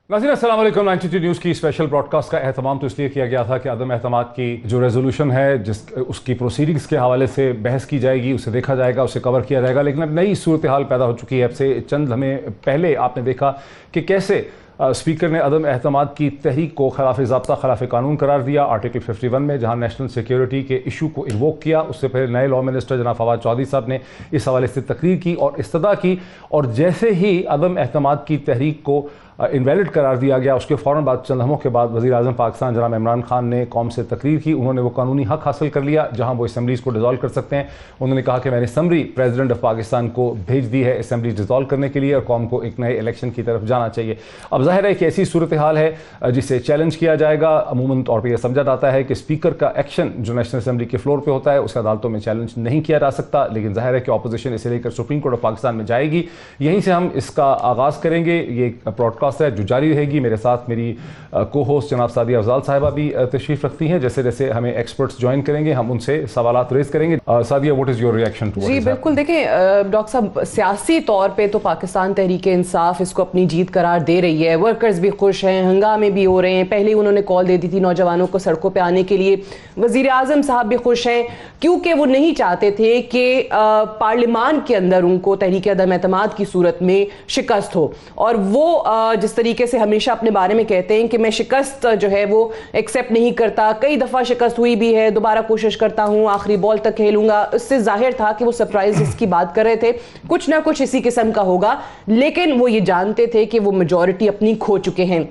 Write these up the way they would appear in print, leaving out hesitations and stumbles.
नाज़रीन अस्सलाम वालेकुम। 92 न्यूज़ की स्पेशल ब्रॉडकास्ट का एहतमाम तो इसलिए किया गया था कि अदम एतमाद की जो रेजोल्यूशन है उसकी प्रोसीडिंग्स के हवाले से बहस की जाएगी, उसे देखा जाएगा, उसे कवर किया जाएगा। लेकिन अब नई सूरत हाल पैदा हो चुकी है। अब से चंद लम्हे पहले आपने देखा कि कैसे स्पीकर ने अदम एतमाद की तहरीक को खिलाफ ज़ाब्ता खिलाफ कानून करार दिया आर्टिकल 51 में, जहाँ नेशनल सिक्योरिटी के इशू को इन्वोक किया। उससे पहले नए लॉ मिनिस्टर जनाब फवाद चौधरी साहब ने इस हवाले से तकरीर की और इस्तदा की, और जैसे ही अदम एतमाद की तहरीक को इनवैलिड करार दिया गया, उसके फ़ौरन बाद चंद लम्हों के बाद वज़ीर आज़म पाकिस्तान जनाब इमरान खान ने कौम से तकरीर की। उन्होंने वो कानूनी हक हासिल कर लिया जहाँ वो असम्बलीज़ को डिज़ोल्व कर सकते हैं। उन्होंने कहा कि मैंने समरी प्रेसिडेंट ऑफ पाकिस्तान को भेज दी है असम्बली डिज़ोल्व करने के लिए और कौम को एक नए इलेक्शन की तरफ जाना चाहिए। अब ज़ाहिर है कि ऐसी सूरत हाल है जिसे चैलेंज किया जाएगा। अमूमन तौर पर यह समझा जाता है कि स्पीकर का एक्शन जो नेशनल असम्बली के फ्लोर पर होता है उसे अदालतों में चैलेंज नहीं किया जा सकता, लेकिन ज़ाहिर है कि अपोजिशन इसे लेकर सुप्रीम कोर्ट ऑफ पाकिस्तान में जाएगी। यहीं से हम इसका आगाज़ करेंगे। ये ब्रॉडकास्ट है जो जारी रहेगी। मेरे साथ मेरी को होस्ट जनाब सादिया अफजाल साहिबा भी तशरीफ रखती हैं। जैसे जैसे हमें एक्सपर्ट्स ज्वाइन करेंगे हम उनसे सवालात रेज करेंगे। Sadia, what is your reaction to? जी बिल्कुल, देखिए डॉक्टर साहब, सियासी तौर पे तो पाकिस्तान तहरीक इंसाफ इसको अपनी जीत करार दे रही है। वर्कर्स भी खुश हैं, हंगामे भी हो रहे हैं। पहले उन्होंने कॉल दे दी थी नौजवानों को सड़कों पर आने के लिए। वजीर आजम साहब भी खुश हैं क्योंकि वो नहीं चाहते थे कि पार्लियामान के अंदर उनको तहरीक अदम एतमाद की सूरत में शिकस्त हो। और वो जिस तरीके से हमेशा अपने बारे में कहते हैं कि मैं शिकस्त जो है वो एक्सेप्ट नहीं करता, कई दफ़ा शिकस्त हुई भी है, दोबारा कोशिश करता हूँ, आखिरी बॉल तक खेलूंगा। इससे जाहिर था कि वो सरप्राइज इसकी बात कर रहे थे, कुछ ना कुछ इसी किस्म का होगा। लेकिन वो ये जानते थे कि वो मेजॉरिटी अपनी खो चुके हैं।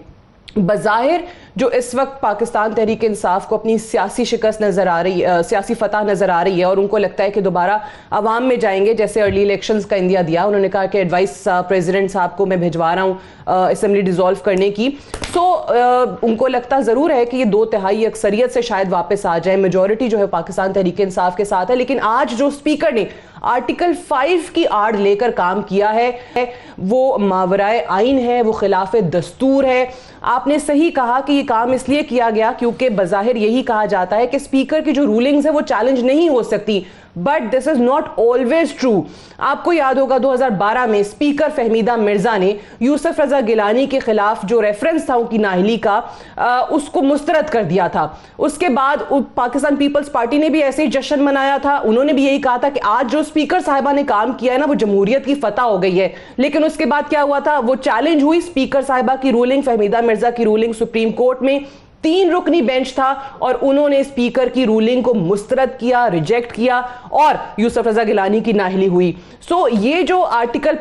बज़ाहिर जो इस वक्त पाकिस्तान तहरीक इंसाफ को अपनी सियासी शिकस्त नज़र आ रही है, सियासी फतह नज़र आ रही है और उनको लगता है कि दोबारा अवाम में जाएंगे, जैसे अर्ली इलेक्शंस का इंदिया दिया। उन्होंने कहा कि एडवाइस प्रेसिडेंट साहब को मैं भिजवा रहा हूँ असम्बली डिज़ोल्व करने की। सो उनको लगता ज़रूर है कि ये 2/3 अक्सरियत से शायद वापस आ जाए, मेजॉरिटी जो है पाकिस्तान तहरीक इंसाफ के साथ है। लेकिन आज जो स्पीकर ने आर्टिकल 5 की आड़ लेकर काम किया है वो मावराए आइन है, वो खिलाफ दस्तूर है। आपने सही कहा कि ये काम इसलिए किया गया क्योंकि बज़ाहिर यही कहा जाता है कि स्पीकर की जो रूलिंग्स है वो चैलेंज नहीं हो सकती, but this is not always true. आपको याद होगा 2012 में स्पीकर फहमीदा मिर्जा ने यूसुफ रजा गिलानी के खिलाफ जो रेफरेंस था उनकी नाहली का, उसको मुस्तरद कर दिया था। उसके बाद पाकिस्तान पीपल्स पार्टी ने भी ऐसे ही जश्न मनाया था। उन्होंने भी यही कहा था कि आज जो स्पीकर साहिबा ने काम किया है ना वो जमहूरियत की फतह हो गई है। लेकिन उसके बाद क्या हुआ था, वो चैलेंज हुई स्पीकर साहिबा की रूलिंग, फहमीदा मिर्जा की रूलिंग सुप्रीम कोर्ट में। 3 रुकनी बेंच था और उन्होंने स्पीकर की रूलिंग को मुस्तरद किया, रिजेक्ट किया और यूसुफ रजा गिलानी की नाहली हुई। सो ये जो आर्टिकल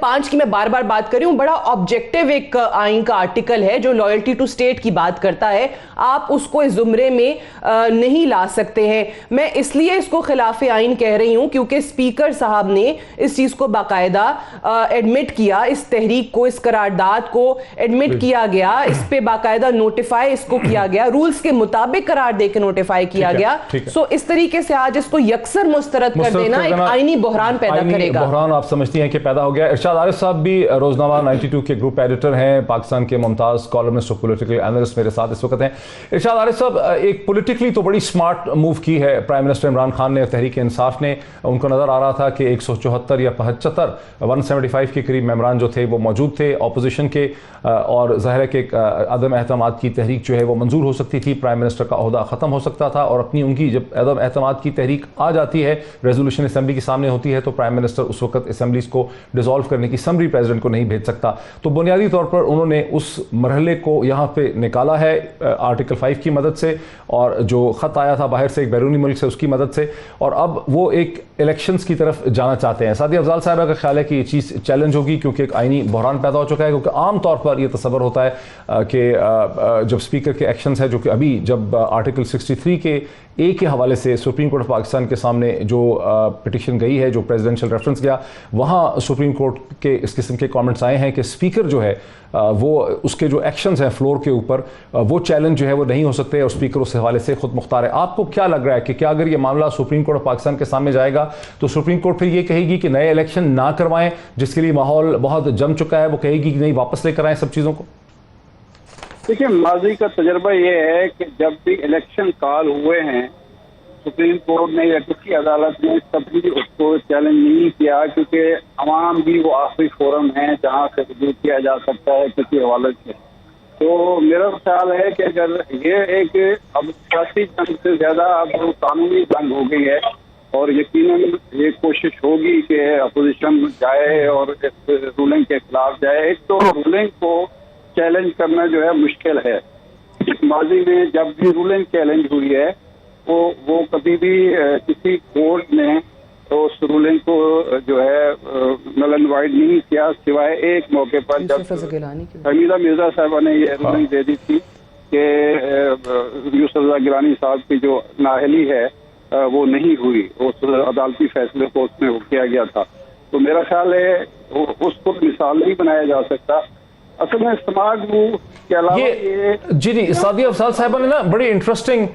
5 की मैं बार बार बात कर रही हूं, बड़ा ऑब्जेक्टिव एक आइन का आर्टिकल है जो लॉयल्टी टू स्टेट की बात करता है। आप उसको इस जुमरे में नहीं ला सकते हैं। मैं इसलिए इसको खिलाफ आइन कह रही हूं क्योंकि स्पीकर साहब ने इस चीज को बाकायदा एडमिट किया, इस तहरीक को, इस करारदाद को एडमिट किया गया, इस पे बाकायदा नोटिफाई इसको किया गया, रूल्स के मुताबिक करार देकर नोटिफाई किया गया। सो इस तरीके से आज इसको यकसर मुस्तरद कर देना एक आईनी बहरान पैदा करेगा। बहरान आप समझती हैं कि पैदा हो गया। इरशाद आरिफ साहब भी रोजनामा 92 के ग्रुप एडिटर हैं, पाकिस्तान के मुमताज कॉलमिस्ट और पॉलिटिकल एनालिस्ट मेरे साथ इस वक्त हैं। इरशाद आरिफ साहब, एक पॉलिटिकली तो बड़ी स्मार्ट मूव की है प्राइम मिनिस्टर इमरान खान ने, तहरीक इंसाफ ने। उनको नजर आ रहा था कि 174 या 75 175 के करीब मेंबरान जो थे वो मौजूद थे अपोजिशन के, और ज़ाहिर है कि अदम एतमाद की तहरीक जो है वो मंजूर हो सकती थी, प्राइम मिनिस्टर का ओहदा ख़त्म हो सकता था। और अपनी उनकी जब अदम एतमाद की तहरीक आ जाती है, रेजोल्यूशन असम्बली के सामने होती है, तो प्राइम मिनिस्टर उस वक्त असम्बलीज को डिसॉल्व करने की समरी प्रेसिडेंट को नहीं भेज सकता। तो बुनियादी तौर पर उन्होंने उस मरहले को यहाँ पे निकाला है आर्टिकल 5 की मदद से, और जो ख़त आया था बाहर से एक बैरूनी मुल्क से उसकी मदद से, और अब वो एक इलेक्शंस की तरफ जाना चाहते हैं। सादिया अफजाल साहब का ख्याल है कि ये चीज़ चैलेंज होगी क्योंकि एक आईनी बहरान पैदा हो चुका है। क्योंकि आम तौर पर यह तस्वर होता है कि जब स्पीकर के एक्शंस है, जो कि अभी जब आर्टिकल 63 के ए के हवाले से सुप्रीम कोर्ट ऑफ पाकिस्तान के सामने जो पिटिशन गई है, जो प्रेसिडेंशियल रेफरेंस गया, वहाँ सुप्रीम कोर्ट के इस किस्म के कमेंट्स आए हैं कि स्पीकर जो है वो उसके जो एक्शंस हैं फ्लोर के ऊपर, वो चैलेंज जो है वो नहीं हो सकते और स्पीकर उस हवाले से खुद मुख्तार है। आपको क्या लग रहा है कि क्या अगर ये मामला सुप्रीम कोर्ट ऑफ पाकिस्तान के सामने जाएगा तो सुप्रीम कोर्ट फिर ये कहेगी कि नए इलेक्शन ना करवाएं, जिसके लिए माहौल बहुत जम चुका है, वो कहेगी कि नहीं वापस लेकर आएँ सब चीज़ों को? देखिए, माजी का तजर्बा ये है कि जब भी इलेक्शन कॉल हुए हैं सुप्रीम कोर्ट ने या किसी अदालत ने कभी उसको चैलेंज नहीं किया, क्योंकि अवाम भी वो आखिरी फोरम है जहाँ से वजूद किया जा सकता है किसी हवाले से। तो मेरा ख्याल है कि अगर ये एक अब सियासी जंग से ज्यादा अब कानूनी जंग हो गई है, और यकीनन ये कोशिश होगी कि अपोजिशन जाए और इस रूलिंग के खिलाफ जाए। एक तो रूलिंग को चैलेंज करना जो है मुश्किल है। माजी में जब भी रूलिंग चैलेंज हुई है वो कभी भी किसी कोर्ट ने तो उस रूलिंग को जो है नल एंड वाइड नहीं किया, सिवाय एक मौके पर जब हमीदा मिर्जा साहबा ने ये रूलिंग दे दी थी कि यूसुफ रज़ा गिलानी साहब की जो नाअहली है वो नहीं हुई, उस अदालती फैसले को उसमें वो किया गया था। तो मेरा ख्याल है उसको मिसाल नहीं बनाया जा सकता। असल में स्मार्ट मूव के अलावा ये जी सादिया अफजाल साहिबा ने ना बड़ी इंटरेस्टिंग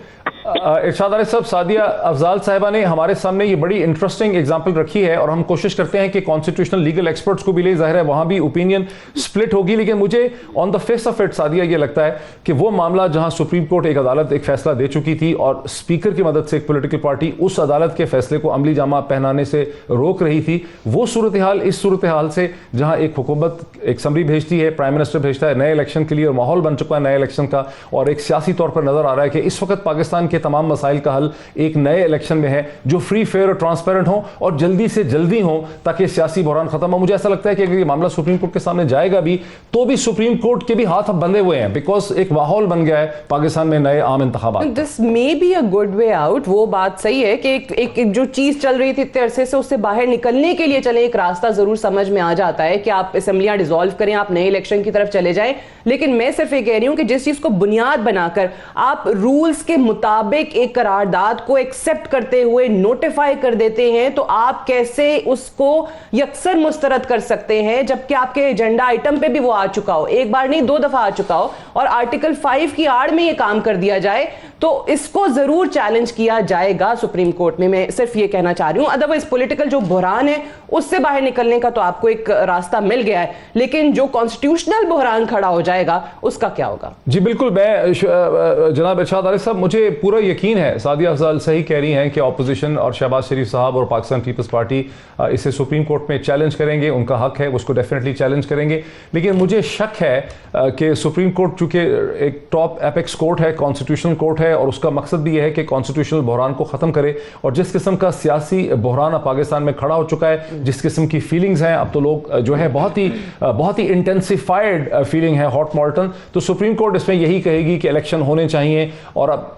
इरशाद आरिफ साहब, सादिया अफजाल साहिबा ने हमारे सामने ये बड़ी इंटरेस्टिंग एग्जांपल रखी है, और हम कोशिश करते हैं कि कॉन्स्टिट्यूशनल लीगल एक्सपर्ट्स को भी ले, जाहिर है वहां भी ओपिनियन स्प्लिट होगी, लेकिन मुझे on the face of it Sadia ये लगता है कि वो मामला जहां सुप्रीम कोर्ट एक अदालत एक फैसला दे चुकी थी और स्पीकर की मदद से एक पोलिटिकल पार्टी उस अदालत के फैसले को अमली जामा पहनाने से रोक रही थी, वो सूरत हाल इस सूरत हाल से जहां एक हुकूमत एक समरी भेजती है, प्राइम मिनिस्टर भेजता है नए इलेक्शन के लिए, और माहौल बन चुका है नए इलेक्शन का, और एक सियासी तौर पर नजर आ रहा है कि इस वक्त पाकिस्तान के तमाम मसाइल का हल एक नए इलेक्शन में है जो फ्री फेयर और ट्रांसपेरेंट हो और जल्दी से जल्दी हो, ताकि सियासी बहरान खत्म हो। मुझे ऐसा लगता है कि अगर ये मामला सुप्रीम कोर्ट के सामने जाएगा भी तो भी सुप्रीम कोर्ट के भी हाथ अब बंधे हुए हैं, बिकॉज एक माहौल बन गया है पाकिस्तान में नए आम इंतखाबात। This may be a good way out. वो बात सही है कि एक जो चीज चल रही थी इतने अरसे से उससे बाहर निकलने के लिए चले एक रास्ता जरूर समझ में आ जाता है कि आप असेंबलियां डिसॉल्व करें, आप नए इलेक्शन की तरफ चले जाएं। लेकिन मैं सिर्फ ये कह रही हूं कि जिस चीज को बुनियाद बनाकर आप रूल्स के मुताबिक एक करारदाद को एक्सेप्ट करते हुए नोटिफाई कर देते हैं, तो आप कैसे उसको यकसर मुस्तरद कर सकते हैं जबकि आपके एजेंडा आइटम पे भी वो आ चुका हो, एक बार नहीं 2 दफा आ चुका हो, और आर्टिकल 5 की आड़ में ये काम कर दिया जाए, तो इसको जरूर चैलेंज किया जाएगा सुप्रीम कोर्ट में। मैं सिर्फ ये कहना चाह रही हूं, अदरवाइज पॉलिटिकल जो बुहरान है उससे बाहर निकलने का तो आपको एक रास्ता मिल गया है, लेकिन जो कॉन्स्टिट्यूशनल बुहरान खड़ा हो जाएगा उसका क्या होगा? जी बिल्कुल, मैं जनाब इरशाद आरिफ साहब, मुझे पूरा यकीन है सादिया अफजाल सही कह रही हैं कि ऑपोजिशन और शहबाज शरीफ साहब और पाकिस्तान पीपल्स पार्टी इसे सुप्रीम कोर्ट में चैलेंज करेंगे, उनका हक है, उसको डेफिनेटली चैलेंज करेंगे। लेकिन मुझे शक है कि सुप्रीम कोर्ट चूंकि एक टॉप एपेक्स कोर्ट है, कॉन्स्टिट्यूशनल कोर्ट है, और उसका मकसद भी यह है कि कॉन्स्टिट्यूशनल बहरान को ख़त्म करे, और जिस किस्म का सियासी बहरान अब पाकिस्तान में खड़ा हो चुका है, जिस किस्म की फीलिंग्स हैं, अब तो लोग जो है बहुत ही इंटेंसिफाइड फीलिंग है, हॉट मॉल्टन, तो सुप्रीम कोर्ट इसमें यही कहेगी कि इलेक्शन होने चाहिए। और अब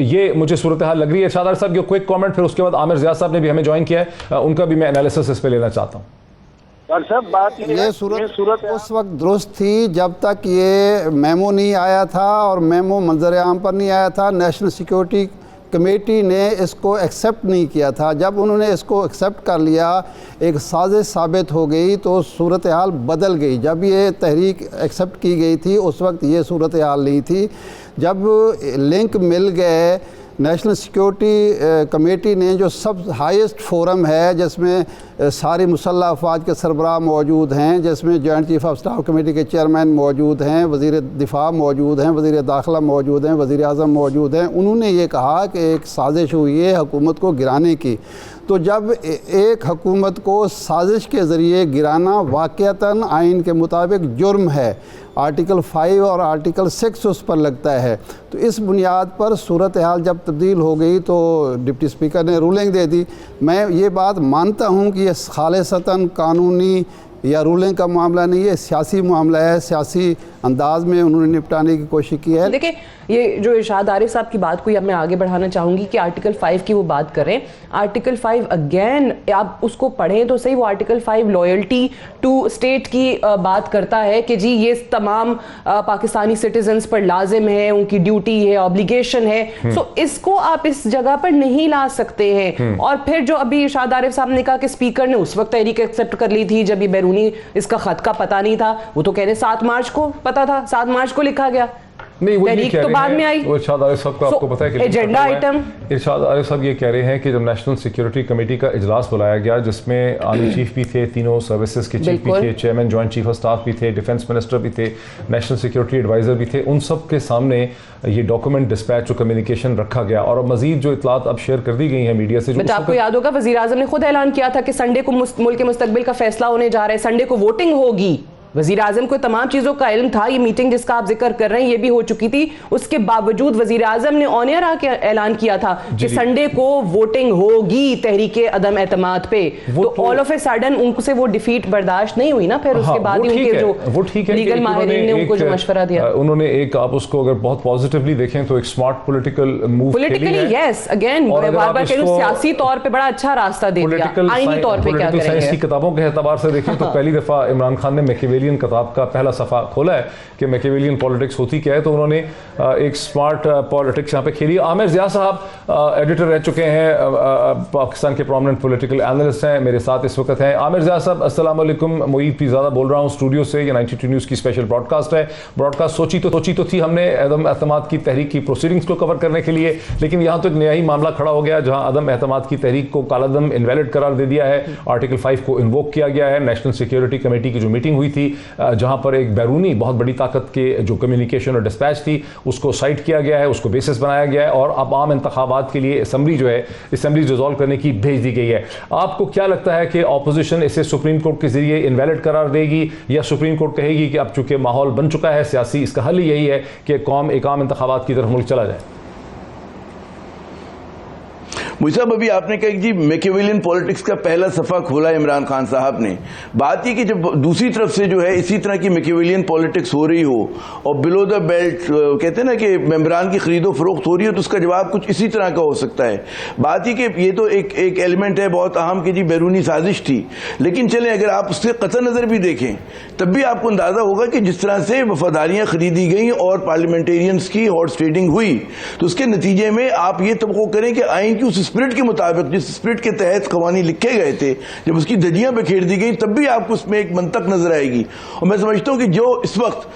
ये मुझे सूरत हाल लग रही है। इरशाद आरिफ साहब, क्विक कमेंट, फिर उसके बाद आमिर ज़िया साहब ने भी हमें ज्वाइन किया है, उनका भी मैं एनालिसिस इस पे लेना चाहता हूँ। बात ये सूरत उस वक्त दुरुस्त थी जब तक ये मेमो नहीं आया था, और मेमो मंजर आम पर नहीं आया था। नेशनल सिक्योरिटी कमेटी ने इसको एक्सेप्ट नहीं किया था। जब उन्होंने इसको एक्सेप्ट कर लिया, एक साजिश साबित हो गई, तो सूरत हाल बदल गई। जब ये तहरीक एक्सेप्ट की गई थी उस वक्त ये सूरत हाल नहीं थी। जब लिंक मिल गए, नेशनल सिक्योरिटी कमेटी ने, जो सब हाईएस्ट फोरम है जिसमें सारी मुसल्लह अफवाज के सरबराह मौजूद हैं, जिसमें joint chief of staff committee के चेयरमैन मौजूद हैं, वज़ीर दिफा मौजूद हैं, वज़ीर दाखिला मौजूद हैं, वज़ीर आज़म मौजूद हैं, उन्होंने ये कहा कि एक साजिश हुई है हुकूमत को गिराने की। तो जब एक हुकूमत को साजिश के ज़रिए गिराना वाक़अतन आइन के मुताबिक जुर्म है, आर्टिकल 5 और आर्टिकल 6 उस पर लगता है, तो इस बुनियाद पर सूरत हाल जब तब्दील हो गई तो डिप्टी स्पीकर ने रूलिंग दे दी। मैं ये बात मानता हूँ कि ये खालिसतन कानूनी या रूलिंग का मामला नहीं है, सियासी मामला है, सियासी अंदाज में उन्होंने निपटाने की कोशिश की है। देखिए, ये जो इरशाद आरिफ साहब की बात को अब मैं आगे बढ़ाना चाहूँगी कि आर्टिकल 5 की वो बात करें। आर्टिकल 5 अगेन आप उसको पढ़ें तो सही, वो आर्टिकल 5 लॉयल्टी टू स्टेट की बात करता है कि जी ये तमाम पाकिस्तानी सिटीजन्स पर लाजिम है, उनकी ड्यूटी है, ऑब्लिगेशन है। सो इसको आप इस जगह पर नहीं ला सकते हैं। और फिर जो अभी इरशाद आरिफ साहब ने कहा कि स्पीकर ने उस वक्त तहरीक एक्सेप्ट कर ली थी जब ये बैरूनी इसका खत का पता नहीं था, वो तो कह रहे 7 मार्च को पता था, 7 मार्च को लिखा गया। नहीं, वो ये तहरीक कह तो रहे बाद हैं, में आई। वो इरशाद आरिफ साहब को आपको पता है कि एजेंडा आइटम इरशाद आरिफ साहब ये कह रहे हैं कि जब नेशनल सिक्योरिटी कमेटी का इजलास बुलाया गया जिसमें आर्मी चीफ भी थे, तीनों सर्विसेज के चीफ भी थे, chairman joint chief of staff भी थे, डिफेंस मिनिस्टर भी थे, नेशनल सिक्योरिटी एडवाइजर भी थे, उन सब के सामने ये डॉक्यूमेंट डिस्पैच और कम्युनिकेशन रखा गया और मजीद जो इतलात अब शेयर कर दी गई हैं मीडिया से। जो आपको याद होगा वजीर आजम ने खुद ऐलान किया था कि संडे को मुल्क के मुस्तकबिल का फैसला होने जा रहा है, संडे को वोटिंग होगी। वजीर आजम को तमाम चीजों का इल्म था। ये मीटिंग जिसका आप जिक्र कर रहे हैं ये भी हो चुकी थी, उसके बावजूद वजीर आजम ने ऑन एयर आके ऐलान किया था कि संडे को वोटिंग होगी तहरीके अदम एतमाद पे। तो ऑल ऑफ ए सडन उनसे वो डिफीट बर्दाश्त नहीं हुई ना, फिर उसके बाद ही उनके जो लीगल माहिरीन ने उनको जो मशवरा दिया, उन्होंने एक, आप उसको अगर बहुत पॉजिटिवली देखें तो एक smart political move, politically yes, again बार-बार कह रही हूं, सियासी तौर पे बड़ा अच्छा रास्ता दे दिया। आईनी तौर पे क्या करेंगे? साइंस की किताबों के एतबार से देखें तो पहली दफा इमरान खान ने मैकियावेलियन किताब का पहला सफ़ा खोला है कि मैकियावेलियन पॉलिटिक्स होती क्या है, तो उन्होंने एक स्मार्ट पॉलिटिक्स यहाँ पे खेली। आमिर ज़िया साहब एडिटर रह चुके हैं, पाकिस्तान के प्रोमिनेंट पॉलिटिकल एनालिस्ट हैं, मेरे साथ इस वक्त हैं। आमिर ज़िया साहब अस्सलाम वालेकुम, मोईद पीरज़ादा बोल रहा हूँ स्टूडियो से। ये 92 न्यूज़ की स्पेशल ब्रॉडकास्ट है। ब्रॉडकास्ट सोची तो थी हमने अदम एतमाद की तहरीक की प्रोसीडिंग्स को कवर करने के लिए, लेकिन यहाँ तो एक नया ही मामला खड़ा हो गया जहाँ अदम एतमाद की तहरीक को कालादम इनवैलिड करार दे दिया है। आर्टिकल 5 को इन्वोक किया गया है। नेशनल सिक्योरिटी कमेटी की जो मीटिंग हुई थी जहाँ पर एक बैरूनी बहुत बड़ी ताकत के जो कम्युनिकेशन और डिस्पैच थी उसको साइट किया गया है, उसको बेसिस बनाया गया है और अब आम इंतखाबात के लिए असम्बली जो है असम्बली रिजॉल्व करने की भेज दी गई है। आपको क्या लगता है कि ऑपोजिशन इसे सुप्रीम कोर्ट के जरिए इनवैलिड करार देगी या सुप्रीम कोर्ट कहेगी कि अब चूंकि माहौल बन चुका है सियासी, इसका हल यही है कि कौम एक आम इंतखाबात की तरफ मुल्क चला जाए? मुझे साहब अभी आपने कहा कि जी मैकियावेलियन पॉलिटिक्स का पहला सफा खोला इमरान खान साहब ने। बात ये कि जब दूसरी तरफ से जो है इसी तरह की मैकियावेलियन पॉलिटिक्स हो रही हो और बिलो द बेल्ट कहते हैं ना कि मेंबरान की खरीदो फरोख्त हो रही हो, तो उसका जवाब कुछ इसी तरह का हो सकता है। बात ये कि ये तो एक एलिमेंट है बहुत अहम कि जी बैरूनी साजिश थी, लेकिन चलें अगर आप उससे कतई नजर भी देखें तब भी आपको अंदाजा होगा कि जिस तरह से वफादारियां खरीदी गई और पार्लियामेंटेरियंस की हॉर्स ट्रेडिंग हुई, तो उसके नतीजे में आप ये तवक्को करें कि आइन की उस स्पिरिट के मुताबिक, जिस स्पिरिट के तहत कवानीन लिखे गए थे, जब उसकी धज्जियां बिखेर दी गई तब भी आपको उसमें एक मंतक नजर आएगी। और मैं समझता हूं कि जो इस वक्त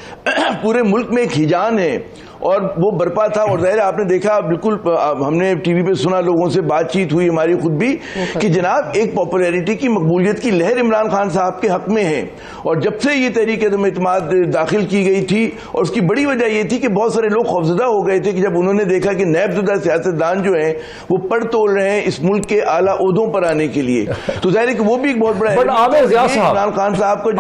पूरे मुल्क में एक हिजान है और वो बरपा था, और जाहिर आपने देखा बिल्कुल, हमने टीवी पे सुना, लोगों से बातचीत हुई हमारी खुद भी, कि जनाब एक पॉपुलैरिटी की, मकबूलियत की लहर इमरान खान साहब के हक में है। और जब से ये तहरीक अदम एतमाद दाखिल की गई थी, और उसकी बड़ी वजह ये थी कि बहुत सारे लोग खौफजदा हो गए थे कि जब उन्होंने देखा कि नैबजुदा सियासतदान जो है वो पड़ तोड़ रहे हैं इस मुल्क के आला ओहदों पर आने के लिए, तो जाहिर है कि वो भी एक बहुत बड़ा इमरान खान साहब का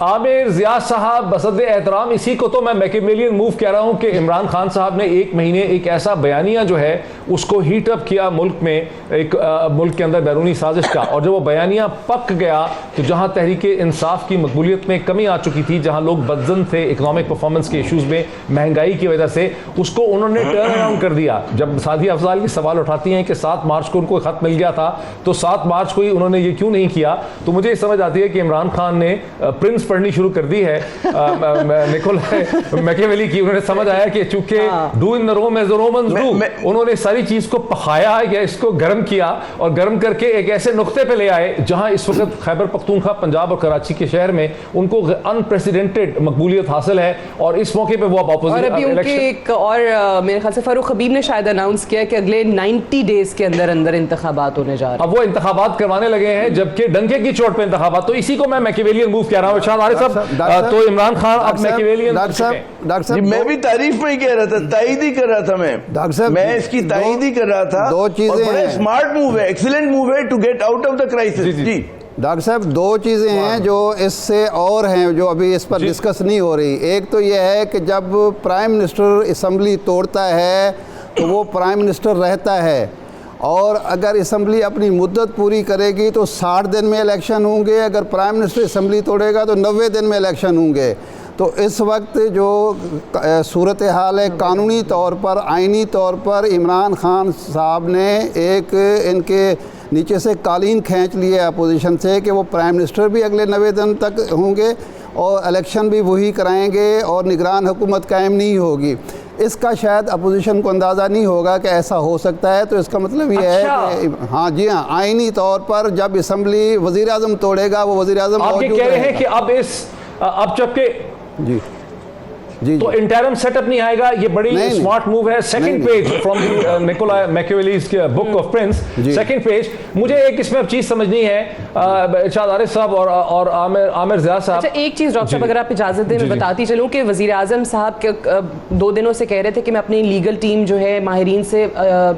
आमिर ज़िया साहब बसद एहतराम, इसी को तो मैं मैकियावेलियन मूव कह रहा हूं कि इमरान खान साहब ने एक महीने एक ऐसा बयानिया जो है उसको हीट अप किया मुल्क में, एक मुल्क के अंदर बैरूनी साजिश का, और जब वो बयानिया पक गया तो जहां तहरीक इंसाफ की मकबूलियत में कमी आ चुकी थी, जहां लोग बदजन थे इकनॉमिक परफॉर्मेंस के इशूज़ में, महंगाई की वजह से, उसको उन्होंने टर्न अराउंड कर दिया। जब सादिया अफजाल ये सवाल उठाती हैं कि 7 मार्च को उनको खत मिल गया था, तो 7 मार्च को ही उन्होंने ये क्यों नहीं किया, तो मुझे समझ आती है कि इमरान खान ने प्रिंस पढ़नी शुरू कर दी है निकोला मैकियावेली की। उन्होंने समझ आया कि चूंकि do in the Rome as the Romans do, उन्होंने सारी चीज को पकाया या इसको गर्म किया और गर्म करके एक ऐसे नुक्ते पे ले आए जहां इस वक्त खैबर पख्तूनख्वा, पंजाब और कराची के शहर में उनको अनप्रेसिडेंटेड मकबूलियत हासिल है, और इस मौके पे वो अब अपोजिशन एक और मेरे ख्याल से फारूक हबीब ने शायद अनाउंस किया कि अगले 90 डेज के अंदर अंदर इंतखाबात होने जा रहे हैं। अब वो इंतखाबात करवाने लगे हैं जबकि डंके की चोट पे इंतखाबात, तो इसी को मैं मैकियावेलियन मूव कह रहा हूं। शाह आरिफ साहब, तो इमरान खान अब मैकियावेलियन, डॉक्टर साहब मैं भी तारीफ में ही कह रहा था, ताईद ही कर रहा था, मैं इसकी ताईद ही कर रहा था। दो चीजें, स्मार्ट मूव है, एक्सीलेंट मूव है to get out of the crisis. जी डॉक्टर साहब, 2 चीज़ें हैं जो इससे और हैं जो अभी इस पर डिस्कस नहीं हो रही। एक तो यह है कि जब प्राइम मिनिस्टर असम्बली तोड़ता है तो वो प्राइम मिनिस्टर रहता है, और अगर असम्बली अपनी मुद्दत पूरी करेगी तो 60 दिन में इलेक्शन होंगे, अगर प्राइम मिनिस्टर असम्बली तोड़ेगा तो 90 दिन में इलेक्शन होंगे। तो इस वक्त जो सूरत हाल है, कानूनी तौर पर, आइनी तौर पर इमरान खान साहब ने एक इनके नीचे से कालीन खींच लिया अपोजिशन से कि वो प्राइम मिनिस्टर भी अगले 90 दिन तक होंगे और इलेक्शन भी वही कराएंगे और निगरान हुकूमत कायम नहीं होगी। इसका शायद अपोजिशन को अंदाज़ा नहीं होगा कि ऐसा हो सकता है। तो इसका मतलब ये है कि हाँ जी हाँ, आइनी तौर पर जब असम्बली वज़ीर आज़म तोड़ेगा वो वज़ीर आज़म आप ये कह रहे हैं कि अब जबकि जी जी तो इंटरम सेटअप नहीं आएगा, ये बड़ी नहीं, स्मार्ट मूव है। सेकंड नहीं, page from Nicola Machiavelli's book of prince, second page. मुझे एक इसमें अब चीज समझनी है, इरशाद आरिफ साहब और आमिर ज़िया साहब। अच्छा, एक चीज डॉक्टर साहब अगर आप इजाजत दें मैं बताती चलूं कि वजीर आजम साहब के 2 दिनों से कह रहे थे कि मैं अपनी लीगल टीम जो है माहिरीन से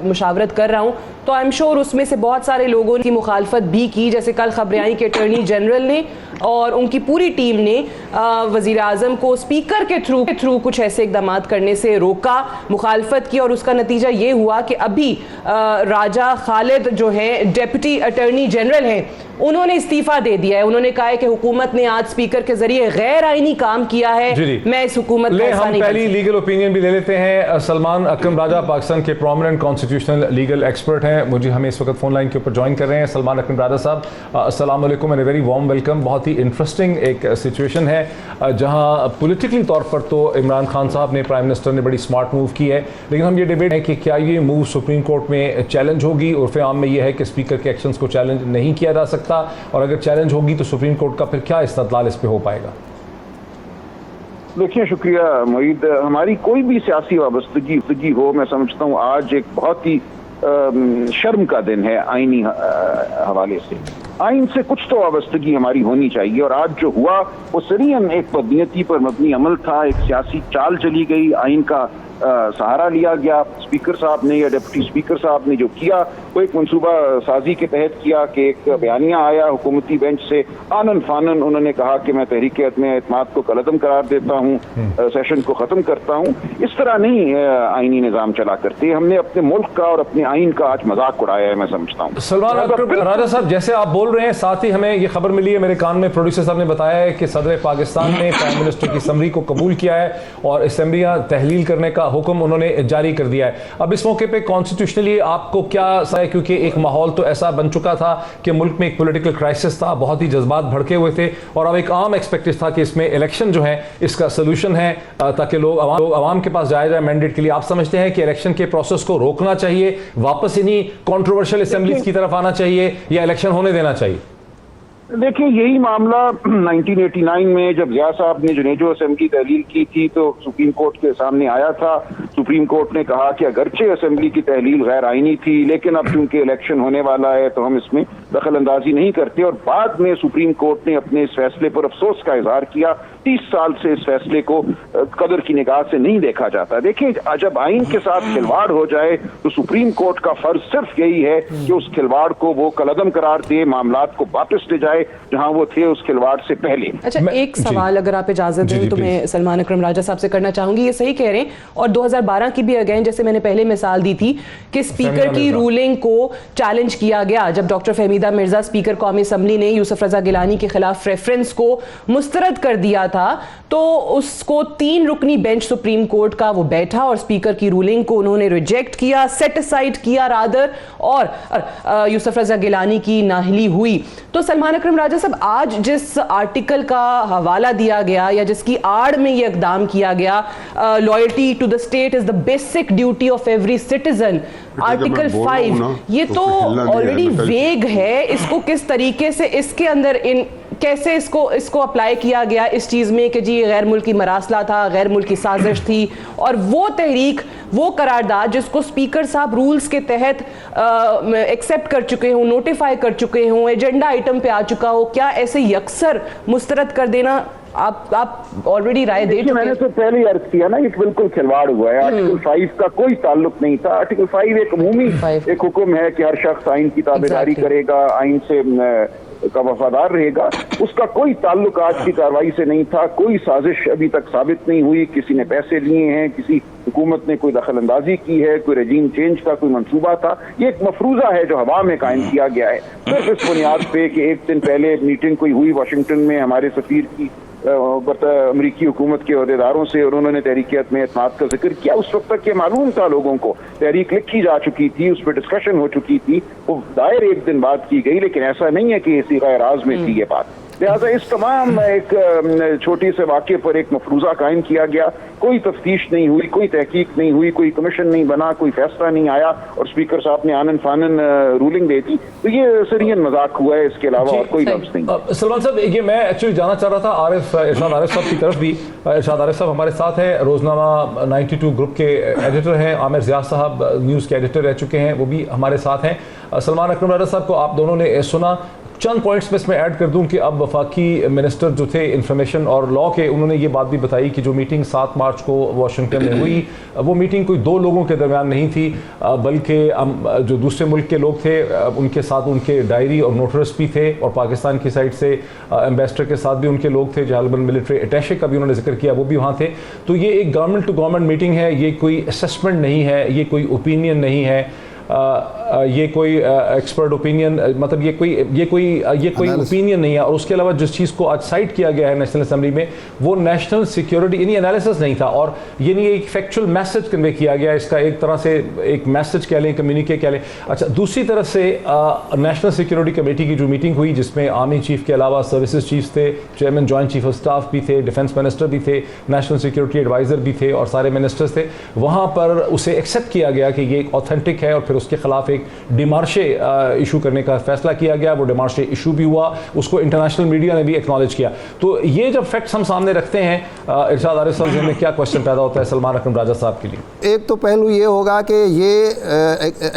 मुशावरत कर रहा हूं, तो आई एम श्योर उसमें से बहुत सारे लोगों की मुखालफत भी की, जैसे कल खबरें आई कि अटॉर्नी जनरल ने और उनकी पूरी टीम ने वजीर आजम को स्पीकर के थ्रू कुछ ऐसे इकदाम करने से रोका, मुखालफत की, और उसका नतीजा ये हुआ कि अभी राजा खालिद जो है डेप्यूटी अटॉर्नी जनरल हैं, उन्होंने इस्तीफा दे दिया है। उन्होंने कहा है कि हुकूमत ने आज स्पीकर के जरिए गैर आईनी काम किया है। मैं इस हुकूमत ले हम पहली लीगल ओपिनियन भी ले लेते हैं। सलमान अकरम राजा पाकिस्तान के प्रोमिनेंट कॉन्स्टिट्यूशनल लीगल एक्सपर्ट हैं, मुझे हमें इस वक्त फोन लाइन के ऊपर ज्वाइन कर रहे हैं। सलमान अकरम राजा साहब, अस्सलाम वालेकुम एंड वेरी वार्म वेलकम। बहुत ही इंटरेस्टिंग एक सिचुएशन है जहां पॉलिटिकली तौर पर तो इमरान खान साहब ने, प्राइम मिनिस्टर ने बड़ी स्मार्ट मूव की है, लेकिन हम ये डिबेट है कि क्या ये मूव सुप्रीम कोर्ट में चैलेंज होगी। उर्फ आम में ये है कि स्पीकर के एक्शंस को चैलेंज नहीं किया जा सकता, और अगर चैलेंज होगी तो सुप्रीम कोर्ट का फिर क्या इस्तदलाल इस पे हो पाएगा? देखिए, शुक्रिया मोईद। हमारी कोई भी सियासी वाबस्तगी हो, मैं समझता हूँ आज एक बहुत ही शर्म का दिन है आईनी हवाले से। आइन से कुछ तो वाबस्तगी हमारी होनी चाहिए, और आज जो हुआ वो सरीहन एक बदनीयती पर मबनी अमल था। एक सियासी चाल चली गई, आइन का सहारा लिया गया। स्पीकर साहब ने या डिप्टी स्पीकर साहब ने जो किया वो एक मंसूबा साजी के तहत किया कि एक बयानिया आया हुकूमती बेंच से, आनन फानन उन्होंने कहा कि मैं तहरीक एतमाद को कलअदम करार देता हूँ, सेशन को ख़त्म करता हूँ। इस तरह नहीं आइनी निज़ाम चला करते। हमने अपने मुल्क का और अपने आइन का आज मजाक उड़ाया है, मैं समझता हूँ। सलमान राजा साहब, जैसे आप बोल रहे हैं, साथ ही हमें ये खबर मिली है, मेरे कान में प्रोड्यूसर साहब ने बताया है कि सदर पाकिस्तान ने प्राइम मिनिस्टर की समरी को कबूल किया है और असम्बलियाँ तहलील करने का हुक्म उन्होंने जारी कर दिया है। अब इस मौके पे कॉन्स्टिट्यूशनली आपको क्या है, क्योंकि एक माहौल तो ऐसा बन चुका था कि मुल्क में एक पॉलिटिकल क्राइसिस था, बहुत ही जज्बात भड़के हुए थे, और अब एक आम एक्सपेक्टेड था कि इसमें इलेक्शन जो है इसका सोल्यूशन है, ताकि लोग आवाम के पास जाया जाए मैंडेट के लिए। आप समझते हैं कि इलेक्शन के प्रोसेस को रोकना चाहिए, वापस इन्हीं कॉन्ट्रोवर्शियल असेंबलीज की तरफ आना चाहिए, या इलेक्शन होने देना चाहिए? देखिए, यही मामला 1989 में जब ज़िया साहब ने जुनेजो असेंबली तहलील की थी तो सुप्रीम कोर्ट के सामने आया था। सुप्रीम कोर्ट ने कहा कि अगरचे असेंबली की तहलील गैर आईनी थी, लेकिन अब चूंकि इलेक्शन होने वाला है तो हम इसमें दखल अंदाजी नहीं करते। और बाद में सुप्रीम कोर्ट ने अपने इस फैसले पर अफसोस का इजहार किया। 30 साल से इस फैसले को कदर की निगाह से नहीं देखा जाता। देखिए, जब आइन के साथ खिलवाड़ हो जाए तो सुप्रीम कोर्ट का फर्ज सिर्फ यही है कि उस खिलवाड़ को वो कलअदम करार दे, मामलात को वापस ले जाए जहां वो थे उस खिलवाड़ से पहले। अच्छा, एक सवाल अगर आप इजाजत दें तो मैं सलमान अकरम राजा साहब से करना चाहूंगी। ये सही कह रहे हैं, और 2012 की भी अगेन, जैसे मैंने पहले मिसाल दी थी कि स्पीकर की रूलिंग को चैलेंज किया गया जब डॉक्टर फहमीदा मिर्जा स्पीकर कौमी असम्बली ने यूसुफ रजा गिलानी के खिलाफ रेफरेंस को मुस्तरद कर दिया था, तो उसको 3 रुकनी बेंच सुप्रीम कोर्ट का वो बैठा और स्पीकर की रूलिंग को उन्होंने रिजेक्ट किया, सेट असाइड किया रादर, और यूसुफ रजा गिलानी की नाहली हुई। तो सलमान अकरम राजा साहब, आज जिस आर्टिकल का हवाला दिया गया या जिसकी आड़ में ये इकदाम किया गया, loyalty to the state is the basic duty of every citizen, article 5, ये तो ऑलरेडी वेग है। इसको किस तरीके से इसके अंदर कैसे इसको अप्लाई किया गया इस चीज़ में कि जी गैर मुल्की मरासला था, गैर मुल्की साजिश थी, और वो तहरीक, वो करारदाद जिसको स्पीकर साहब रूल्स के तहत एक्सेप्ट कर चुके हों, नोटिफाई कर चुके हों, एजेंडा आइटम पे आ चुका हो, क्या ऐसे यकसर मुस्तरद कर देना? आप ऑलरेडी राय दे चुके हैं। मैंने तो पहले ही अर्ज किया ना, एक बिल्कुल खिलवाड़ हुआ है। आर्टिकल 5 का कोई ताल्लुक नहीं था। आर्टिकल 5 एक अमूमी एक हुक्म है कि हर शख्स आइन की ताबेदारी करेगा, आइन से का वफादार रहेगा। उसका कोई ताल्लुक आज की कार्रवाई से नहीं था। कोई साजिश अभी तक साबित नहीं हुई। किसी ने पैसे लिए हैं, किसी हुकूमत ने कोई दखल अंदाजी की है, कोई रजीम चेंज का कोई मंसूबा था। ये एक मफरूजा है जो हवा में कायम किया गया है, सिर्फ इस बुनियाद पे कि एक दिन पहले मीटिंग कोई हुई वाशिंगटन में हमारे सफीर की अमरीकी हुकूमत के अहदेदारों से, और उन्होंने तहरीक एतमाद का जिक्र किया। उस वक्त तक ये मालूम था लोगों को, तहरीक लिखी जा चुकी थी, उस पर डिस्कशन हो चुकी थी, वो दायर एक दिन बाद की गई, लेकिन ऐसा नहीं है कि इसी गैराज में थी ये बात। लिहाजा इस तमाम एक छोटी से वाक़े पर एक मफरूज़ा कायम किया गया, कोई तफ्तीश नहीं हुई, कोई तहकीक नहीं हुई, कोई कमीशन नहीं बना, कोई फैसला नहीं आया और स्पीकर साहब ने आनन फानन रूलिंग दे दी। तो ये सरियन मजाक हुआ है, इसके अलावा और कोई लफ्ज़ नहीं। सलमान साहब, ये मैं एक्चुअली जानना चाह रहा था इरशाद आरिफ साहब की तरफ भी। इरशाद आरिफ साहब हमारे साथ हैं, रोजनामा 92 ग्रुप के एडिटर हैं। आमिर ज़िया साहब न्यूज़ के एडिटर रह चुके हैं, वो भी हमारे साथ हैं। सलमान अकरम राजा साहब को आप दोनों ने सुना। चंद पॉइंट्स में इसमें ऐड कर दूं कि अब वफाकी मिनिस्टर जो थे इंफॉर्मेशन और लॉ के, उन्होंने ये बात भी बताई कि जो मीटिंग 7 मार्च को वाशिंगटन में हुई, वो मीटिंग कोई 2 लोगों के दरमियान नहीं थी, बल्कि जो दूसरे मुल्क के लोग थे उनके साथ उनके डायरी और नोटर्स भी थे, और पाकिस्तान की साइड से एम्बेसडर के साथ भी उनके लोग थे, जालबन मिलिट्री अटैचे का भी उन्होंने जिक्र किया, वो भी वहाँ थे। तो ये एक गवर्नमेंट टू गवर्नमेंट मीटिंग है, ये कोई असेसमेंट नहीं है, ये कोई ओपिनियन नहीं है, ये कोई एक्सपर्ट ओपिनियन, मतलब ये कोई ओपिनियन नहीं है। और उसके अलावा जिस चीज़ को आज साइट किया गया है नेशनल असेंबली में, वो नेशनल सिक्योरिटी यानी एनालिसिस नहीं था, और ये नहीं एक फैक्चुअल मैसेज कन्वे किया गया, इसका एक तरह से एक मैसेज कह लें, कम्युनिके कह लें। अच्छा, दूसरी तरफ से नेशनल सिक्योरिटी कमेटी की जो मीटिंग हुई, जिसमें आर्मी चीफ के अलावा सर्विसेज चीफ थे, chairman joint chief of staff भी थे, डिफेंस मिनिस्टर भी थे, नेशनल सिक्योरिटी एडवाइज़र भी थे और सारे मिनिस्टर्स थे, वहाँ पर उसे एक्सेप्ट किया गया कि ये एक ऑथेंटिक है, और फिर उसके खिलाफ एक डिमार्शे इशू करने का फैसला किया गया। वो डिमार्शे इशू भी हुआ, उसको इंटरनेशनल मीडिया ने भी एक्नॉलेज किया। तो ये जब फैक्ट्स हम सामने रखते हैं, इरशाद आरिफ साहब में क्या क्वेश्चन पैदा होता है सलमान अकरम राजा साहब के लिए? एक तो पहलू ये होगा कि ये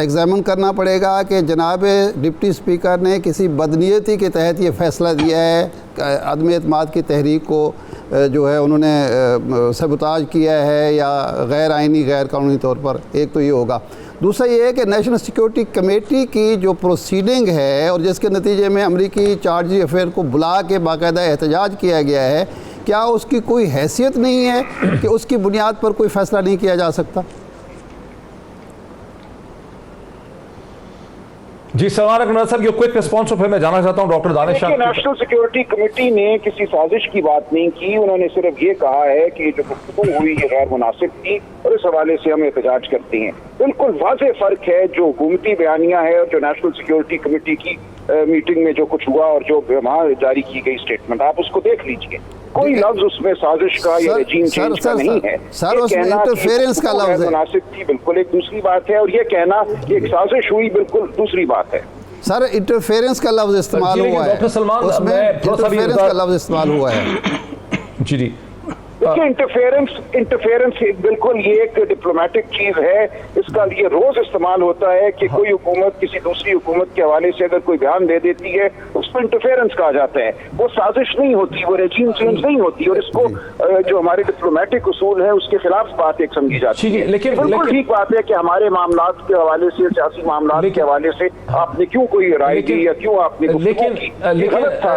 एग्जामिन करना पड़ेगा कि जनाब डिप्टी स्पीकर ने किसी बदनीयती के तहत ये फैसला दिया है, अदम एतमाद की तहरीक को जो है उन्होंने सबूताज किया है या गैर आइनी गैर कानूनी तौर पर। एक तो ये होगा। दूसरा ये है कि नेशनल सिक्योरिटी कमेटी की जो प्रोसीडिंग है और जिसके नतीजे में अमरीकी चार्ज अफेयर को बुला के बाकायदा एहतजाज किया गया है, क्या उसकी कोई हैसियत नहीं है कि उसकी बुनियाद पर कोई फ़ैसला नहीं किया जा सकता? जी सलमान अकरम साहब, ये क्विक रिस्पॉन्स फिर मैं जानना चाहता हूँ डॉक्टर दानिश साहब। नेशनल सिक्योरिटी कमेटी ने किसी साजिश की बात नहीं की, उन्होंने सिर्फ ये कहा है कि जो गुफ्तगू हुई ये गैर मुनासिब थी और इस हवाले से हम एहतजाज करते हैं। बिल्कुल वाज़ेह फ़र्क है जो हुकूमती बयानिया है और जो नेशनल सिक्योरिटी कमेटी की मीटिंग में जो कुछ हुआ और जो वहाँ जारी की गई स्टेटमेंट, आप उसको देख लीजिए। कोई लफ्ज उसमें साजिश का या रेजीम चेंज का नहीं है। सर, उसमें इंटरफेरेंस का लफ्ज है, मुनासिब थी, बिल्कुल एक दूसरी बात है, और ये कहना कि एक साजिश हुई बिल्कुल दूसरी बात है। सर, इंटरफेरेंस का लफ्ज इस्तेमाल हुआ है, उसमें इंटरफेरेंस का लफ्ज इस्तेमाल हुआ है। जी जी, देखिए इंटरफेरेंस बिल्कुल ये एक डिप्लोमेटिक चीज है, इसका ये रोज इस्तेमाल होता है कि कोई हुकूमत किसी दूसरी हुकूमत के हवाले से अगर कोई बयान दे देती है उसको इंटरफेरेंस कहा जाता है। वो साजिश नहीं होती, वो रेजीम चेंज नहीं होती, और इसको जो हमारे डिप्लोमेटिक उसूल है उसके खिलाफ बात एक समझी जाती है। लेकिन बिल्कुल ठीक बात है कि हमारे मामलात के हवाले से, सियासी मामलात के हवाले से आपने क्यों कोई राय दी या क्यों आपने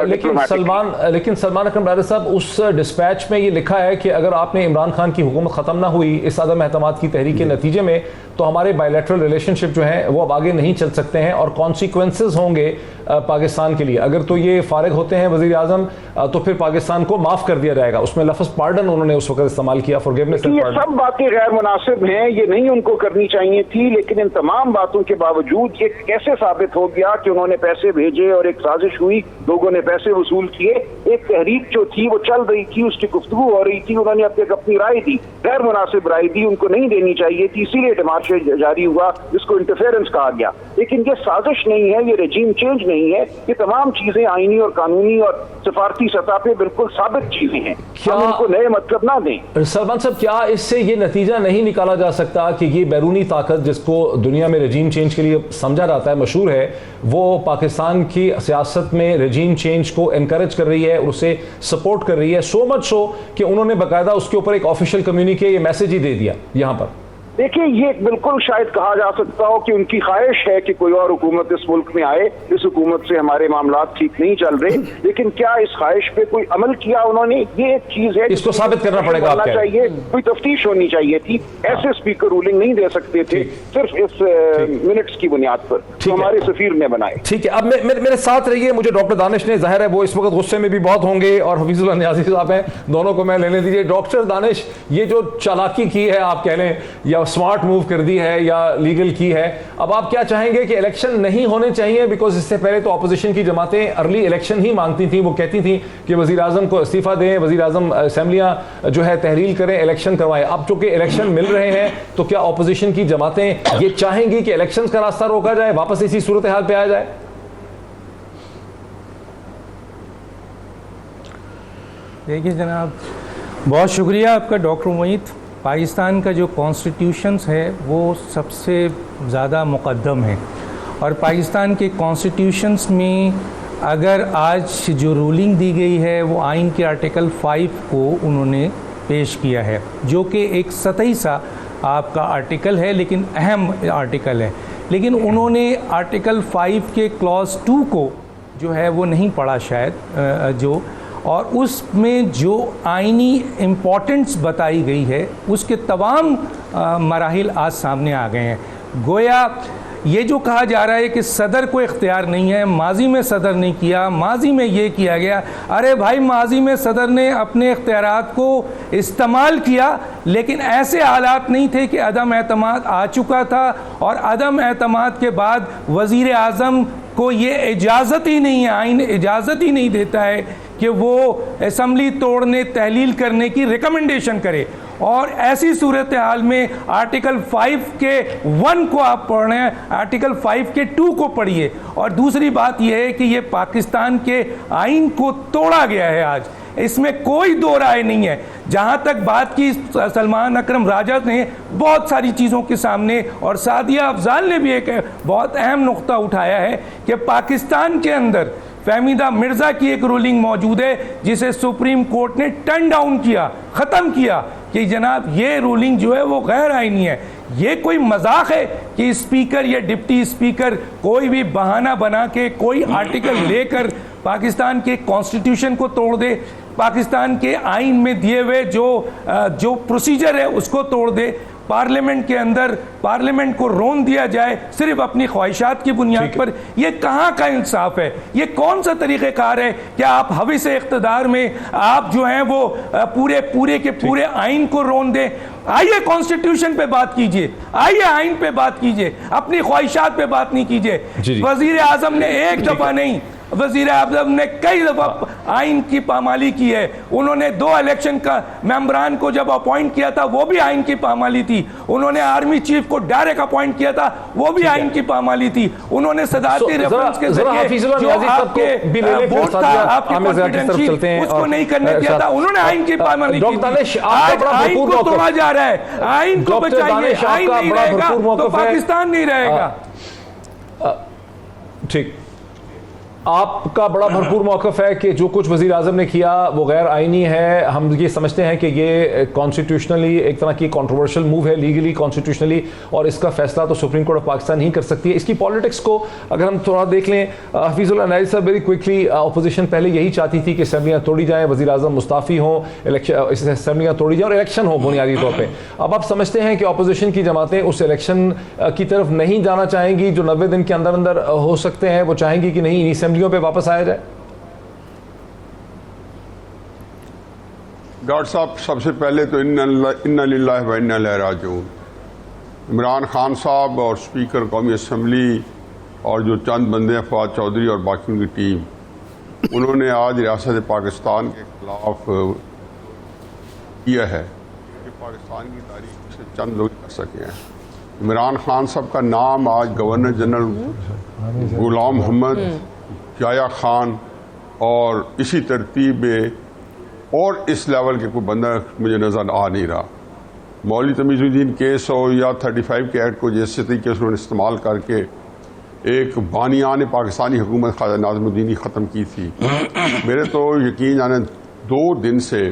लेकिन सलमान अकरम राजा साहब, उस डिस्पैच में ये लिखा है कि अगर आपने इमरान खान की हुकूमत ख़त्म ना हुई इस अदम एतमाद की तहरीक के नतीजे में, तो हमारे बायलैटरल रिलेशनशिप जो हैं वो अब आगे नहीं चल सकते हैं और कॉन्सिक्वेंसेस होंगे पाकिस्तान के लिए। अगर तो ये फारिग होते हैं वज़ीर आज़म, तो फिर पाकिस्तान को माफ़ कर दिया जाएगा। उसमें लफ्ज़ पार्डन उन्होंने उस वक्त इस्तेमाल किया, फॉरगिवनेस एंड पार्डन। ये सब बातें गैर मुनासिब हैं, ये नहीं उनको करनी चाहिए थी, लेकिन इन तमाम बातों के बावजूद ये कैसे साबित हो गया कि उन्होंने पैसे भेजे और एक साजिश हुई, लोगों ने पैसे वसूल किए। एक तहरीक जो थी वो चल रही थी, उसकी गुफ्तगू हो रही थी, उन्होंने अपनी राय दी, गैर मुनासिब राय दी, उनको नहीं देनी चाहिए थी, इसीलिए डिमार्शे जारी हुआ, जिसको इंटरफेरेंस कहा गया। लेकिन ये साजिश नहीं है, ये रेजीम चेंज नहीं है, ये तमाम चीजें आईनी और कानूनी और सफारती सतह पे बिल्कुल साबित चीजें हैं। हम इनको नए मतलब ना दें। सलमान साहब, क्या इससे ये नतीजा नहीं निकाला जा सकता कि ये बैरूनी ताकत जिसको दुनिया में रेजीम चेंज के लिए समझा जाता है, मशहूर है, वो पाकिस्तान की सियासत में रेजीम चेंज को एनकरेज कर रही है और उसे सपोर्ट कर रही है, सो मच सो कि उन्होंने बाकायदा उसके ऊपर एक ऑफिशियल कम्युनिके, ये मैसेज ही दे दिया यहाँ पर? देखिए, ये बिल्कुल शायद कहा जा सकता हो कि उनकी ख्वाहिश है कि कोई और हुकूमत इस मुल्क में आए, इस हुकूमत से हमारे मामलात ठीक नहीं चल रहे, लेकिन क्या इस ख्वाहिश पे कोई अमल किया उन्होंने, ये एक चीज है, इसको साबित करना पड़ेगा। आपको चाहिए कोई तफ्तीश होनी चाहिए थी, ऐसे स्पीकर रूलिंग नहीं दे सकते थे सिर्फ इस मिनट्स की बुनियाद पर जो हमारे सफीर ने बनाए। ठीक है, अब मेरे साथ रहिए, मुझे डॉक्टर दानिश ने, जाहिर है वो इस वक्त गुस्से में भी बहुत होंगे, और हफीजुल्लाह नियाज़ी साहब हैं, दोनों को मैं लेने दीजिए। डॉक्टर दानिश, ये जो चालाकी की है आप कह लें या स्मार्ट मूव कर दी है या लीगल की है। अब आप क्या चाहेंगे कि इलेक्शन नहीं होने चाहिए, बिकॉज इससे पहले तो अपोजिशन की जमातें अर्ली इलेक्शन ही मांगती थी, वो कहती थी कि वजीर आजम को इस्तीफा दें, वजीर आजम असेंबलियां जो है तहरील करें, इलेक्शन करवाएं। अब चूंकि इलेक्शन मिल रहे हैं तो क्या अपोजिशन की जमातें ये चाहेंगी कि इलेक्शन का रास्ता रोका जाए, वापस इसी सूरत हाल पे आ जाए? देखिए जनाब, बहुत शुक्रिया आपका डॉक्टर मोहित। पाकिस्तान का जो कॉन्स्टिट्यूशंस है वो सबसे ज़्यादा मुक़द्दम है, और पाकिस्तान के कॉन्स्टिट्यूशंस में अगर आज जो रूलिंग दी गई है वो आइन के आर्टिकल 5 को उन्होंने पेश किया है, जो कि एक सतही सा आपका आर्टिकल है लेकिन अहम आर्टिकल है। लेकिन उन्होंने आर्टिकल 5 के क्लॉज 2 को जो है वो नहीं पढ़ा शायद, और उसमें जो आइनी इम्पोर्टेंस बताई गई है उसके तमाम मराहिल आज सामने आ गए हैं। गोया ये जो कहा जा रहा है कि सदर को इख्तियार नहीं है, माजी में सदर ने किया, माजी में ये किया गया। अरे भाई, माजी में सदर ने अपने इख्तियारात को इस्तेमाल किया, लेकिन ऐसे हालात नहीं थे कि अदम एतमाद आ चुका था, और अदम एतमाद के बाद वज़ीर आज़म को ये इजाज़त ही नहीं है, आइन इजाज़त ही नहीं देता है कि वो असम्बली तोड़ने, तहलील करने की रिकमेंडेशन करे। और ऐसी सूरत हाल में आर्टिकल 5 के 1 को आप पढ़ रहे हैं, आर्टिकल 5 के 2 को पढ़िए। और दूसरी बात यह है कि ये पाकिस्तान के आइन को तोड़ा गया है आज, इसमें कोई दो राय नहीं है। जहाँ तक बात की सलमान अकरम राजा ने बहुत सारी चीज़ों के सामने, और सादिया अफजाल ने भी एक बहुत अहम नुक्ता उठाया है कि पाकिस्तान के अंदर फहमीदा मिर्ज़ा की एक रूलिंग मौजूद है जिसे सुप्रीम कोर्ट ने टर्न डाउन किया, ख़त्म किया कि जनाब ये रूलिंग जो है वो गैर आईनी है। ये कोई मजाक है कि स्पीकर या डिप्टी स्पीकर कोई भी बहाना बना के कोई आर्टिकल लेकर पाकिस्तान के कॉन्स्टिट्यूशन को तोड़ दे, पाकिस्तान के आइन में दिए हुए जो प्रोसीजर है उसको तोड़ दे, पार्लियामेंट के अंदर पार्लियामेंट को रोन दिया जाए सिर्फ अपनी ख्वाहिशात की बुनियाद पर। ये कहाँ का इंसाफ है? ये कौन सा तरीक़ेकार है? क्या आप हवी से इख्तिदार में आप जो हैं वो पूरे के पूरे आइन को रोन दें? आइए कॉन्स्टिट्यूशन पे बात कीजिए, आइए आइन पे बात कीजिए, अपनी ख्वाहिशात पे बात नहीं कीजिए। वजीर आजम ने एक दफ़ा नहीं, वजीर आजम ने कई दफ़ा आइन की पामाली की है। उन्होंने 2 इलेक्शन का मेंबरान को जब अपॉइंट किया था वो भी आइन की पामाली थी। उन्होंने आर्मी चीफ को डायरेक्ट अपॉइंट किया था, वो भी आइन की पामाली थी। उन्होंने सदारती रेफरेंस के जरिए जो आपके वोट था, आपकी कॉन्फिडेंशियल, उसको नहीं करने दिया था, उन्होंने आइन की पामाली की थी। आज आइन को तोड़ा जा रहा है, आइन को बचाइए। आइन नहीं रहेगा तो पाकिस्तान नहीं रहेगा। ठीक, आपका बड़ा भरपूर मौक़िफ़ है कि जो कुछ वज़ीर आज़म ने किया वो गैर आइनी है। हम ये समझते हैं कि ये कॉन्स्टिट्यूशनली एक तरह की कंट्रोवर्शियल मूव है, लीगली कॉन्स्टिट्यूशनली, और इसका फैसला तो सुप्रीम कोर्ट ऑफ पाकिस्तान ही कर सकती है। इसकी पॉलिटिक्स को अगर हम थोड़ा देख लें, हफीजुल अनारी साहब, वेरी क्विकली, अपोजिशन पहले यही चाहती थी कि असम्बलियाँ तोड़ी जाएँ, वज़ीर आज़म मुस्ताफ़ी हों, इलेक्शन असम्बलियाँ तोड़ी जाएँ और इलेक्शन हो बुनियादी तौर पर। अब आप समझते हैं कि अपोजिशन की जमातें उस इलेक्शन की तरफ नहीं जाना चाहेंगी जो 90 दिन के अंदर अंदर हो सकते हैं, वो चाहेंगी कि नहीं असम्बलियों पे वापस आया जाए? डॉक्टर साहब, सबसे पहले तो इन्ना लिल्लाहि व इन्ना इलैहि राजिऊन। इमरान खान साहब और स्पीकर कौमी असम्बली और जो चंद बंदे हैं, फवाद चौधरी और बाकी उनकी टीम, उन्होंने आज रियासत पाकिस्तान के खिलाफ किया है कि पाकिस्तान की तारीख से चंद लोग कर सके हैं। इमरान खान साहब का नाम आज गवर्नर जनरल गुलाम मोहम्मद, याया खान और इसी तरतीब में और इस लेवल के कोई बंदा मुझे नज़र आ नहीं रहा। मौलवी तमीज़ुद्दीन केस हो या 35 के एक्ट को जैसे तरीके से उन्होंने इस्तेमाल करके एक बानियान पाकिस्तानी हुकूमत ख्वाजा नाज़िमुद्दीन ख़त्म की थी। मेरे तो यकीन जाने 2 दिन से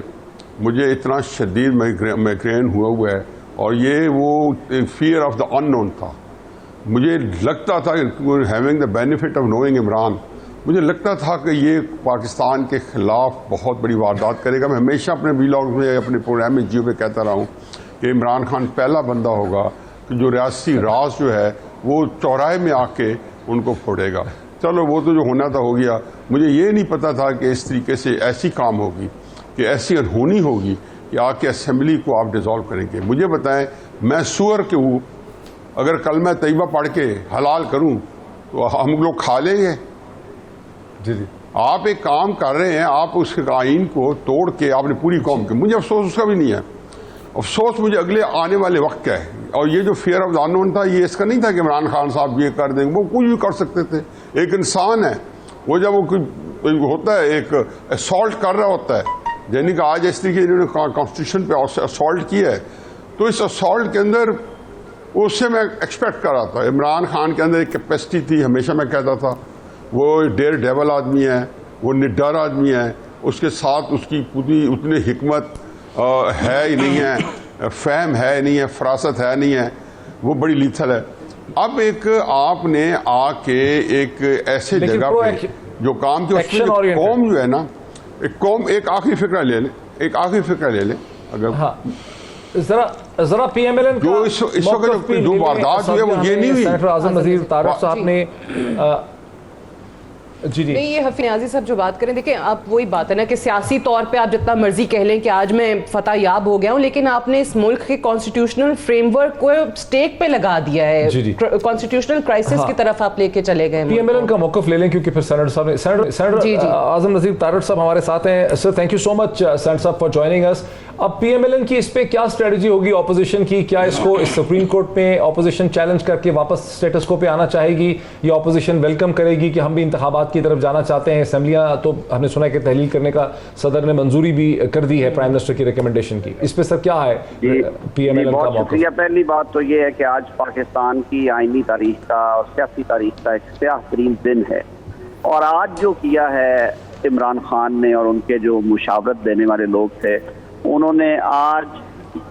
मुझे इतना शदीद माइग्रेन हुआ है, और ये वो फियर ऑफ द अननोन था। मुझे लगता था, having the benefit of knowing Imran, मुझे लगता था कि ये पाकिस्तान के ख़िलाफ़ बहुत बड़ी वारदात करेगा। मैं हमेशा अपने वीलॉग में, अपने प्रोग्राम में, जियो पे कहता रहा हूँ कि इमरान खान पहला बंदा होगा कि जो रियासती राज जो है वो चौराहे में आके उनको फोड़ेगा। चलो, वो तो जो होना था हो गया। मुझे ये नहीं पता था कि इस तरीके से ऐसी काम होगी, कि ऐसी अनहोनी होगी कि आके असेंबली को आप डिसॉल्व करेंगे। मुझे बताएं, मैं सुअर के हूँ, अगर कल मैं तैयबा पढ़ के हलाल करूँ तो हम लोग खा लेंगे? जी जी, आप एक काम कर रहे हैं, आप उस आइन को तोड़ के आपने पूरी कौम के, मुझे अफसोस उसका भी नहीं है, अफसोस मुझे अगले आने वाले वक्त का है। और ये जो फियर ऑफ द अननोन था, ये इसका नहीं था कि इमरान खान साहब ये कर देंगे, वो कुछ भी कर सकते थे। एक इंसान है, वो जब वो कोई होता है, एक असॉल्ट कर रहा होता है, यानी कि आज इस तरीके इन्होंने कॉन्स्टिट्यूशन पे असॉल्ट किया है, तो इस असॉल्ट के अंदर उससे मैं एक्सपेक्ट कर रहा था। इमरान खान के अंदर एक कैपेसिटी थी, हमेशा मैं कहता था वो डेयर डेवल आदमी है, वो निडर आदमी है, उसके साथ उसकी पूरी उतनी हिकमत है ही नहीं है, फहम है नहीं है, फरासत है नहीं है, वो बड़ी लीथल है। अब एक आपने आके एक ऐसे जगह पे जो काम की उसमें कौम जो है ना, एक कौम, एक आखिरी फिक्रा ले लें, एक आखिरी फिक्रा ले लें, अगर हाँ जरा पीएमएलएन जो इस वक्त जो वारदात हुई है वो ये नहीं हुई। सेनेटर आजम नज़ीर तारड़ साहब ने जी जी नहीं, ये हफीज नियाज़ी साहब जो बात करें, देखिए आप वही बात है ना कि सियासी तौर पे आप जितना मर्जी कह लें कि आज मैं फतह याब हो गया हूं, लेकिन आपने इस मुल्क के कॉन्स्टिट्यूशनल फ्रेमवर्क को स्टेक पे लगा दिया है, कॉन्स्टिट्यूशनल क्राइसिस की तरफ आप लेके चले गए। पीएमएलएन का मौकफ ले लें, क्योंकि फिर सेनेटर साहब ने सेनेटर आजम नज़ीर तारड़ साहब हमारे साथ हैं। Sir thank you so much senator साहब फॉर ज्वाइनिंग अस। अब पीएमएलएन की इस पे क्या स्ट्रेटजी होगी ऑपोजिशन की? क्या इसको इस सुप्रीम कोर्ट में ऑपोजिशन चैलेंज करके वापस स्टेटस को पे आना चाहेगी, या ऑपोजिशन वेलकम करेगी कि हम भी इंतखाबात की तरफ जाना चाहते हैं? असेंबलियां तो हमने सुना है कि तहलील करने का सदर ने मंजूरी भी कर दी है प्राइम मिनिस्टर की रिकमेंडेशन की। इस पे सर क्या है पीएमएलएन का मौक़िफ़? पहली बात तो ये है कि आज पाकिस्तान की आईनी तारीख का और सियासी तारीख का एक स्याह तरीन दिन है, और आज जो किया है इमरान खान ने और उनके जो मुशावरत देने वाले लोग थे, उन्होंने आज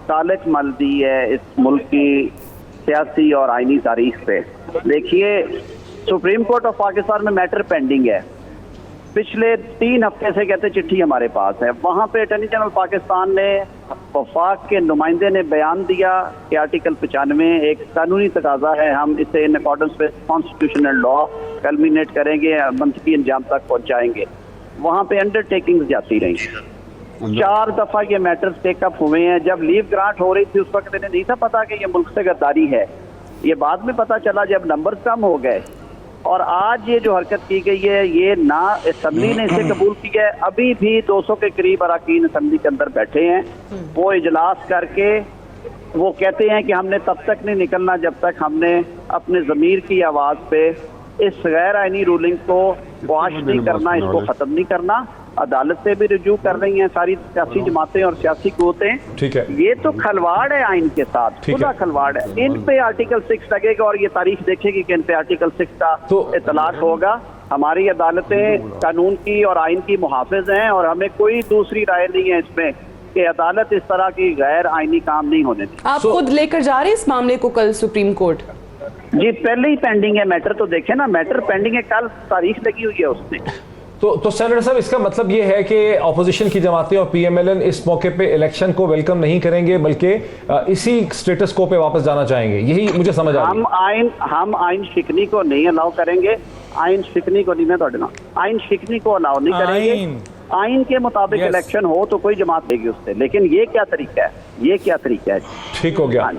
तालिक मल दी है इस मुल्क की सियासी और आईनी तारीख पे। देखिए, सुप्रीम कोर्ट ऑफ पाकिस्तान में मैटर पेंडिंग है, पिछले 3 हफ्ते से कहते चिट्ठी हमारे पास है। वहाँ पे अटॉर्नी जनरल पाकिस्तान ने, वफाक के नुमाइंदे ने बयान दिया कि आर्टिकल 95 एक कानूनी तकाजा है, हम इसे in accordance with constitutional law culminate करेंगे, मंतकी अंजाम तक पहुँचाएंगे। वहाँ पे अंडरटेकिंग जाती रही, 4 दफा ये मैटर्स टेकअप हुए हैं। जब लीव ग्रांट हो रही थी उस वक्त इन्हें नहीं था पता कि ये मुल्क से गद्दारी है, ये बाद में पता चला जब नंबर कम हो गए। और आज ये जो हरकत की गई है, ये ना असेंबली ने इसे कबूल किया है, अभी भी 200 के करीब अरकान असेंबली के अंदर बैठे हैं, वो इजलास करके वो कहते हैं कि हमने तब तक नहीं निकलना जब तक हमने अपने ज़मीर की आवाज़ पे इस गैर आईनी रूलिंग को वाश नहीं करना, इसको ख़त्म नहीं करना। अदालत से भी रिव्यू कर रही हैं सारी सियासी जमातें और सियासी कुव्वतें। ठीक है, ये तो खलवाड़ है आइन के साथ, खुला खलवाड़ है। इन पे आर्टिकल 6 लगेगा और ये तारीख देखेगी कि इन पे आर्टिकल 6 का इतलाक होगा। हमारी अदालतें कानून की और आइन की मुहाफिज हैं, और हमें कोई दूसरी राय नहीं है इसमें कि अदालत इस तरह की गैर आइनी काम नहीं होने दी। आप खुद लेकर जा रहे हैं इस मामले को कल सुप्रीम कोर्ट? जी, पहले ही पेंडिंग है मैटर, तो देखें ना, मैटर पेंडिंग है, कल तारीख लगी हुई है उसमें। तो सेनेटर साहब, इसका मतलब ये है कि ऑपोजिशन की जमातें और पीएमएलएन इस मौके पे इलेक्शन को वेलकम नहीं करेंगे, बल्कि इसी स्टेटस को पे वापस जाना चाहेंगे, यही मुझे समझ आ रही है। हम आइन शिकनी को नहीं अलाउ करेंगे, आइन शिकनी को नहीं, मैं थोड़े ना आइन शिकनी को अलाउ नहीं करेंगे। आइन के मुताबिक इलेक्शन हो तो कोई जमात देगी उससे, लेकिन ये क्या तरीका है, ये क्या तरीका है? ठीक हो गया,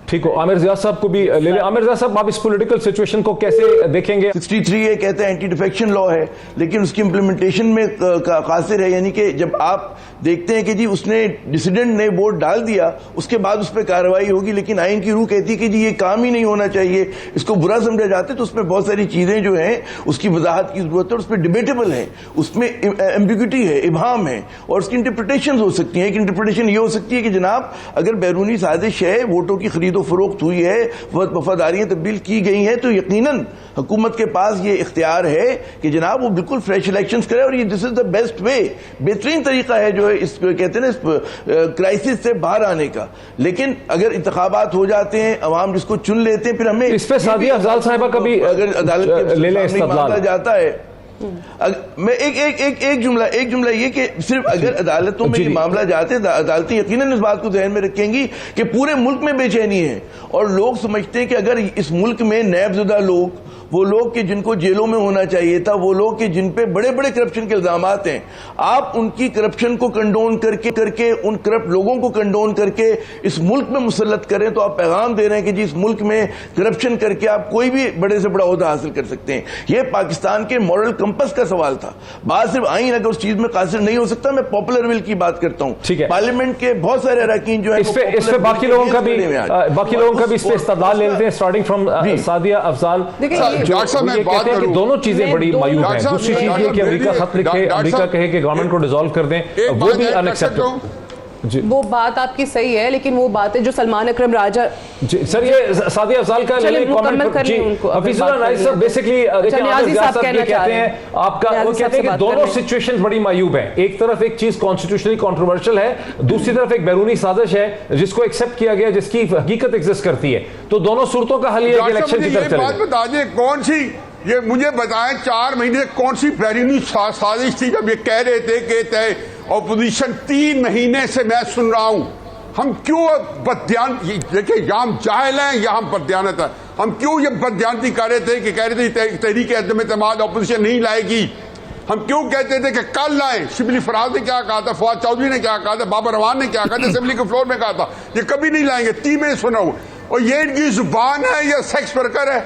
ठीक हो। आमिर ज़िया साहब को भी ले लें। आमिर ज़िया साहब, आप इस पॉलिटिकल सिचुएशन को कैसे देखेंगे? 63 ये कहते हैं एंटी डिफेक्शन लॉ है, लेकिन उसकी इम्प्लीमेंटेशन में कासिर है, यानी कि जब आप देखते हैं कि जी उसने डिसिडेंट ने वोट डाल दिया, उसके बाद उस पर कार्रवाई होगी, लेकिन आइन की रूह कहती है कि जी ये काम ही नहीं होना चाहिए, इसको बुरा समझा जाता है, तो उसमें बहुत सारी चीजें जो हैं उसकी वजाहत की जरूरत है, उस पर डिबेटेबल है, उसमें एम्बिग्यूटी है, इबहाम है, और उसकी इंटरप्रिटेशन हो सकती है। एक इंटरप्रिटेशन ये हो सकती है कि जनाब अगर बैरूनी साजिश है, वोटों की खरीदो फरोख्त हुई है, वफादारियां तब्दील की गई हैं, तो यकीनन हुकूमत के पास ये इख्तियार है कि जनाब वो बिल्कुल फ्रेश इलेक्शंस करे, और ये this is the best way, बेहतरीन तरीका है जो है इस कहते हैं ना इस क्राइसिस से बाहर आने का। लेकिन अगर इंतखाबात हो जाते हैं, अवाम जिसको चुन लेते हैं, फिर हमें इस पे सादिया अफजाल साहिबा का भी अगर अदालत के ले ले मामला जाता है मैं एक जुमला ये कि सिर्फ अगर अदालतों में ये मामला जाते, अदालतें यकीनन इस बात को ध्यान में रखेंगी कि पूरे मुल्क में बेचैनी है और लोग समझते हैं कि अगर इस मुल्क में नैबजुदा लोग, वो लोग कि जिनको जेलों में होना चाहिए था, वो लोग कि जिन पे बड़े बड़े करप्शन के इल्जामात हैं, आप उनकी करप्शन को कंडोन करके उन करप्ट लोगों को कंडोन करके इस मुल्क में मुसल्लत करें, तो आप पैगाम दे रहे हैं कि जी इस मुल्क में करप्शन करके आप कोई भी बड़े से बड़ा ओहदा हासिल कर सकते हैं। यह पाकिस्तान के मॉरल कंपस का सवाल था। बात सिर्फ आइन अगर उस चीज में कासिर नहीं हो सकता, मैं पॉपुलर विल की बात करता हूँ। पार्लियामेंट के बहुत सारे अरकान जो है इस पे बाकी लोगों का भी इस पे इस्तेमाल ले लेते हैं, starting from Sadia Afzal. Doctor साहब मैं बात कहते हैं कि दोनों चीजें बड़ी मायूब हैं। दूसरी चीज ये कि अमेरिका खत लिखे, अमेरिका कहे कि गवर्नमेंट को डिसॉल्व कर दें, वो भी अनएक्सेप्टेबल। वो बात आपकी सही है, लेकिन वो बात है जो सलमान अकरम राजा जी सर, ये सादिया अफजाल का कमेंट जी हफीजुल्लाह नाइस साहब बेसिकली कहते हैं आपका, वो कहते हैं कि दोनों सिचुएशन बड़ी मायूब है। एक तरफ एक चीज कॉन्स्टिट्यूशनली कंट्रोवर्शियल है, दूसरी तरफ एक बैरूनी साजिश है जिसको एक्सेप्ट किया गया, जिसकी हकीकत एग्जिस्ट करती है। तो दोनों सूरतों का हल ये है कि इलेक्शन की तरफ चले। बता दें कौन सी, ये मुझे बताएं 4 महीने कौन सी बैरूनी साजिश थी जब ये कह रहे थे कि ऑपोजिशन 3 महीने से मैं सुन रहा हूं, हम क्यों बदयान, देखिए या हम जाहिल हैं या हम बदयानत है, हम क्यों ये बदयानती कर रहे थे कि कह रहे थे तहरीक अदम एतमाद ऑपोजिशन नहीं लाएगी, हम क्यों कहते थे कि कल लाए। शिबली फराज ने क्या कहा था, फवाद चौधरी ने क्या कहा था, बाबर रवान ने क्या कहा था, असेंबली के फ्लोर में कहा था ये कभी नहीं लाएंगे। 3 महीने सुना हूं, और ये इनकी जुबान है या सेक्स वर्कर है।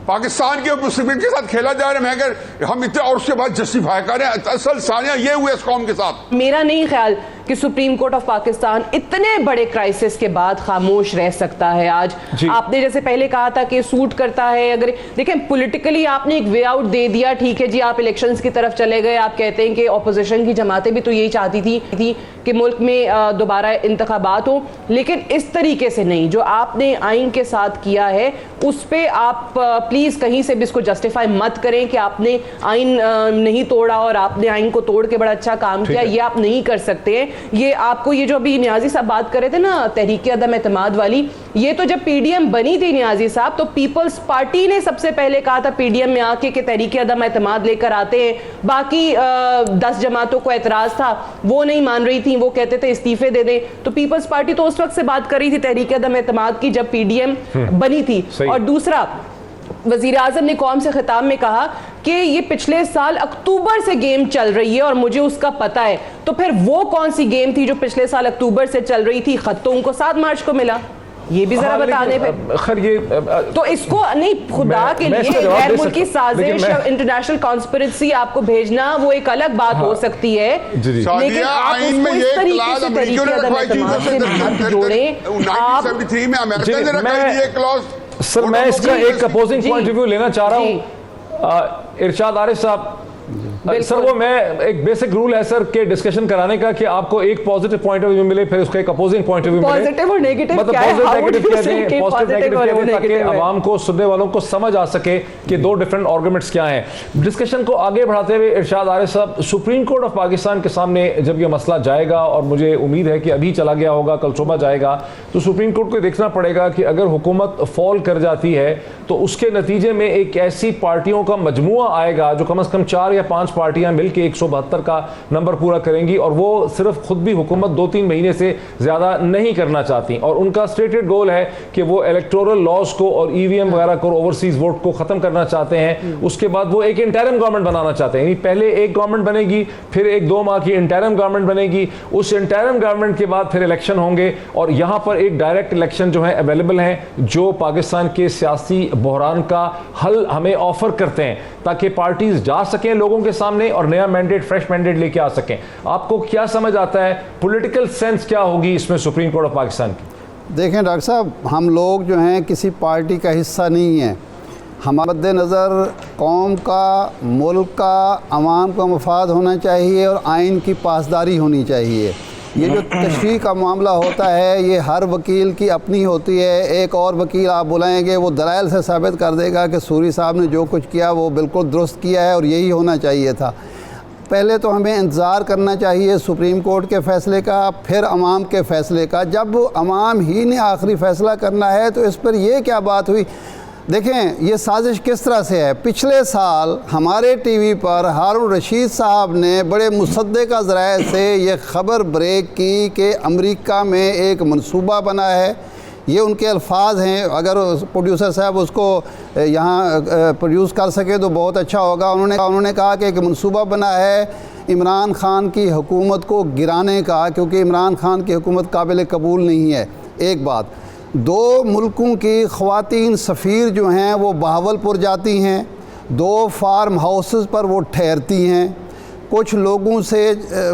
पाकिस्तान के मुस्लिम के साथ खेला जा रहा है। मैं अगर हम इतने और उसके बाद जस्टिफाई करें, असल सानिया ये हुए इस कौम के साथ। मेरा नहीं ख्याल कि सुप्रीम कोर्ट ऑफ पाकिस्तान इतने बड़े क्राइसिस के बाद खामोश रह सकता है। आज आपने जैसे पहले कहा था कि सूट करता है, अगर देखें पॉलिटिकली आपने एक वे आउट दे दिया, ठीक है जी, आप इलेक्शंस की तरफ चले गए। आप कहते हैं कि ऑपोजिशन की जमातें भी तो यही चाहती थी कि मुल्क में दोबारा इंतखाबात हो, लेकिन इस तरीके से नहीं। जो आपने आइन के साथ किया है उस पर आप प्लीज कहीं से भी इसको जस्टिफाई मत करें कि आपने आइन नहीं तोड़ा और आपने आइन को तोड़ के बड़ा अच्छा काम किया। ये आप नहीं कर सकते हैं। ये आपको, ये जो अभी नियाजी साहब बात कर रहे थे ना तहरीक अदम एतमाद वाली, ये तो जब पीडीएम बनी थी नियाजी साहब, तो पीपल्स पार्टी ने सबसे पहले कहा था पीडीएम में आके कि तहरीक अदम एतमाद लेकर आते हैं। बाकी 10 जमातों को एतराज था, वो नहीं मान रही थी, वो कहते थे इस्तीफे दे दें। तो पीपल्स पार्टी तो उस वक्त से बात कर रही थी तहरीक अदम एतमाद की जब पीडीएम बनी थी। और दूसरा, वजीर आजम ने कौम से खिताब में कहा कि ये पिछले साल अक्टूबर से गेम चल रही है और मुझे उसका पता है। तो फिर वो कौन सी गेम थी जो पिछले साल अक्टूबर से चल रही थी? खत तो उनको 7 मार्च को मिला, ये भी जरा बताने पे। खैर ये तो इसको नहीं, खुदा के लिए गैर मुल्की साजिश या इंटरनेशनल कॉन्स्पिरेसी आपको भेजना वो एक अलग बात हो सकती है, लेकिन आप उसको इस तरीके से तरीके अदम जोड़ें। आप सर, मैं इसका एक अपोजिंग पॉइंट ऑफ व्यू लेना चाह रहा हूँ। इरशाद आरिफ साहब, सर वो मैं एक बेसिक रूल है सर के डिस्कशन कराने का कि आपको एक पॉजिटिव पॉइंट ऑफ व्यू मिले, फिर उसका एक अपोजिंग पॉइंट ऑफ व्यू मिले। पॉजिटिव और नेगेटिव मतलब पॉजिटिव नेगेटिव ताकि आवाम को, सुनने वालों को समझ आ सके कि 2 डिफरेंट आर्गुमेंट्स क्या हैं। डिस्कशन को आगे बढ़ाते हुए इरशाद आरिफ साहब, सुप्रीम कोर्ट ऑफ पाकिस्तान के सामने जब यह मसला जाएगा, और मुझे उम्मीद है कि अभी चला गया होगा, कल सुबह जाएगा, तो सुप्रीम कोर्ट को देखना पड़ेगा कि अगर हुकूमत फॉल कर जाती है तो उसके नतीजे में एक ऐसी पार्टियों का मजमुआ आएगा जो कम से कम 4 या 5 पार्टियां मिलकर 172 का नंबर पूरा करेंगी, और वो सिर्फ खुद भी हुकूमत 2-3 महीने से ज्यादा नहीं करना चाहती, और उनका स्टेटेड गोल है कि वो इलेक्टोरल लॉज को और ईवीएम वगैरह को, ओवरसीज वोट को खत्म करना चाहते हैं। उसके बाद वो एक इंटरिम गवर्नमेंट बनाना चाहते हैं, यानी पहले एक गवर्नमेंट बनेगी, फिर एक 2 माह की इंटरिम गवर्नमेंट बनेगी, उस इंटरिम गवर्नमेंट के बाद फिर इलेक्शन होंगे, और यहां पर एक डायरेक्ट इलेक्शन जो है अवेलेबल है, जो पाकिस्तान के सियासी बहरान का हल हमें ऑफर करते हैं, ताकि पार्टीज जा सकें लोगों के सामने और नया मैंडेट, फ्रेश मैंडेट लेके आ सकें। आपको क्या समझ आता है, पॉलिटिकल सेंस क्या होगी इसमें सुप्रीम कोर्ट ऑफ पाकिस्तान की? देखें डॉक्टर साहब, हम लोग जो हैं किसी पार्टी का हिस्सा नहीं है। हमारे मद्देनज़र कौम का, मुल्क का, अवाम का मफाद होना चाहिए और आइन की पासदारी होनी चाहिए। ये जो तशरीह का मामला होता है, ये हर वकील की अपनी होती है। एक और वकील आप बुलाएंगे, वो दलाइल से साबित कर देगा कि सूरी साहब ने जो कुछ किया वो बिल्कुल दुरुस्त किया है और यही होना चाहिए था। पहले तो हमें इंतज़ार करना चाहिए सुप्रीम कोर्ट के फ़ैसले का, फिर अवाम के फ़ैसले का। जब अवाम ही ने आखिरी फ़ैसला करना है तो इस पर यह क्या बात हुई? देखें ये साजिश किस तरह से है। पिछले साल हमारे टीवी पर हारून रशीद साहब ने बड़े मुसद्दक़ ज़राए से ये ख़बर ब्रेक की कि अमेरिका में एक मंसूबा बना है। ये उनके अल्फाज हैं, अगर प्रोड्यूसर साहब उसको यहाँ प्रोड्यूस कर सके तो बहुत अच्छा होगा। उन्होंने कहा कि एक मंसूबा बना है इमरान ख़ान की हुकूमत को गिराने का, क्योंकि इमरान ख़ान की हुकूमत काबिल कबूल नहीं है। एक बात, 2 मुल्कों की ख़वातीन सफ़ीर जो हैं वो बहावलपुर जाती हैं, 2 फार्म हाउसेस पर वो ठहरती हैं, कुछ लोगों से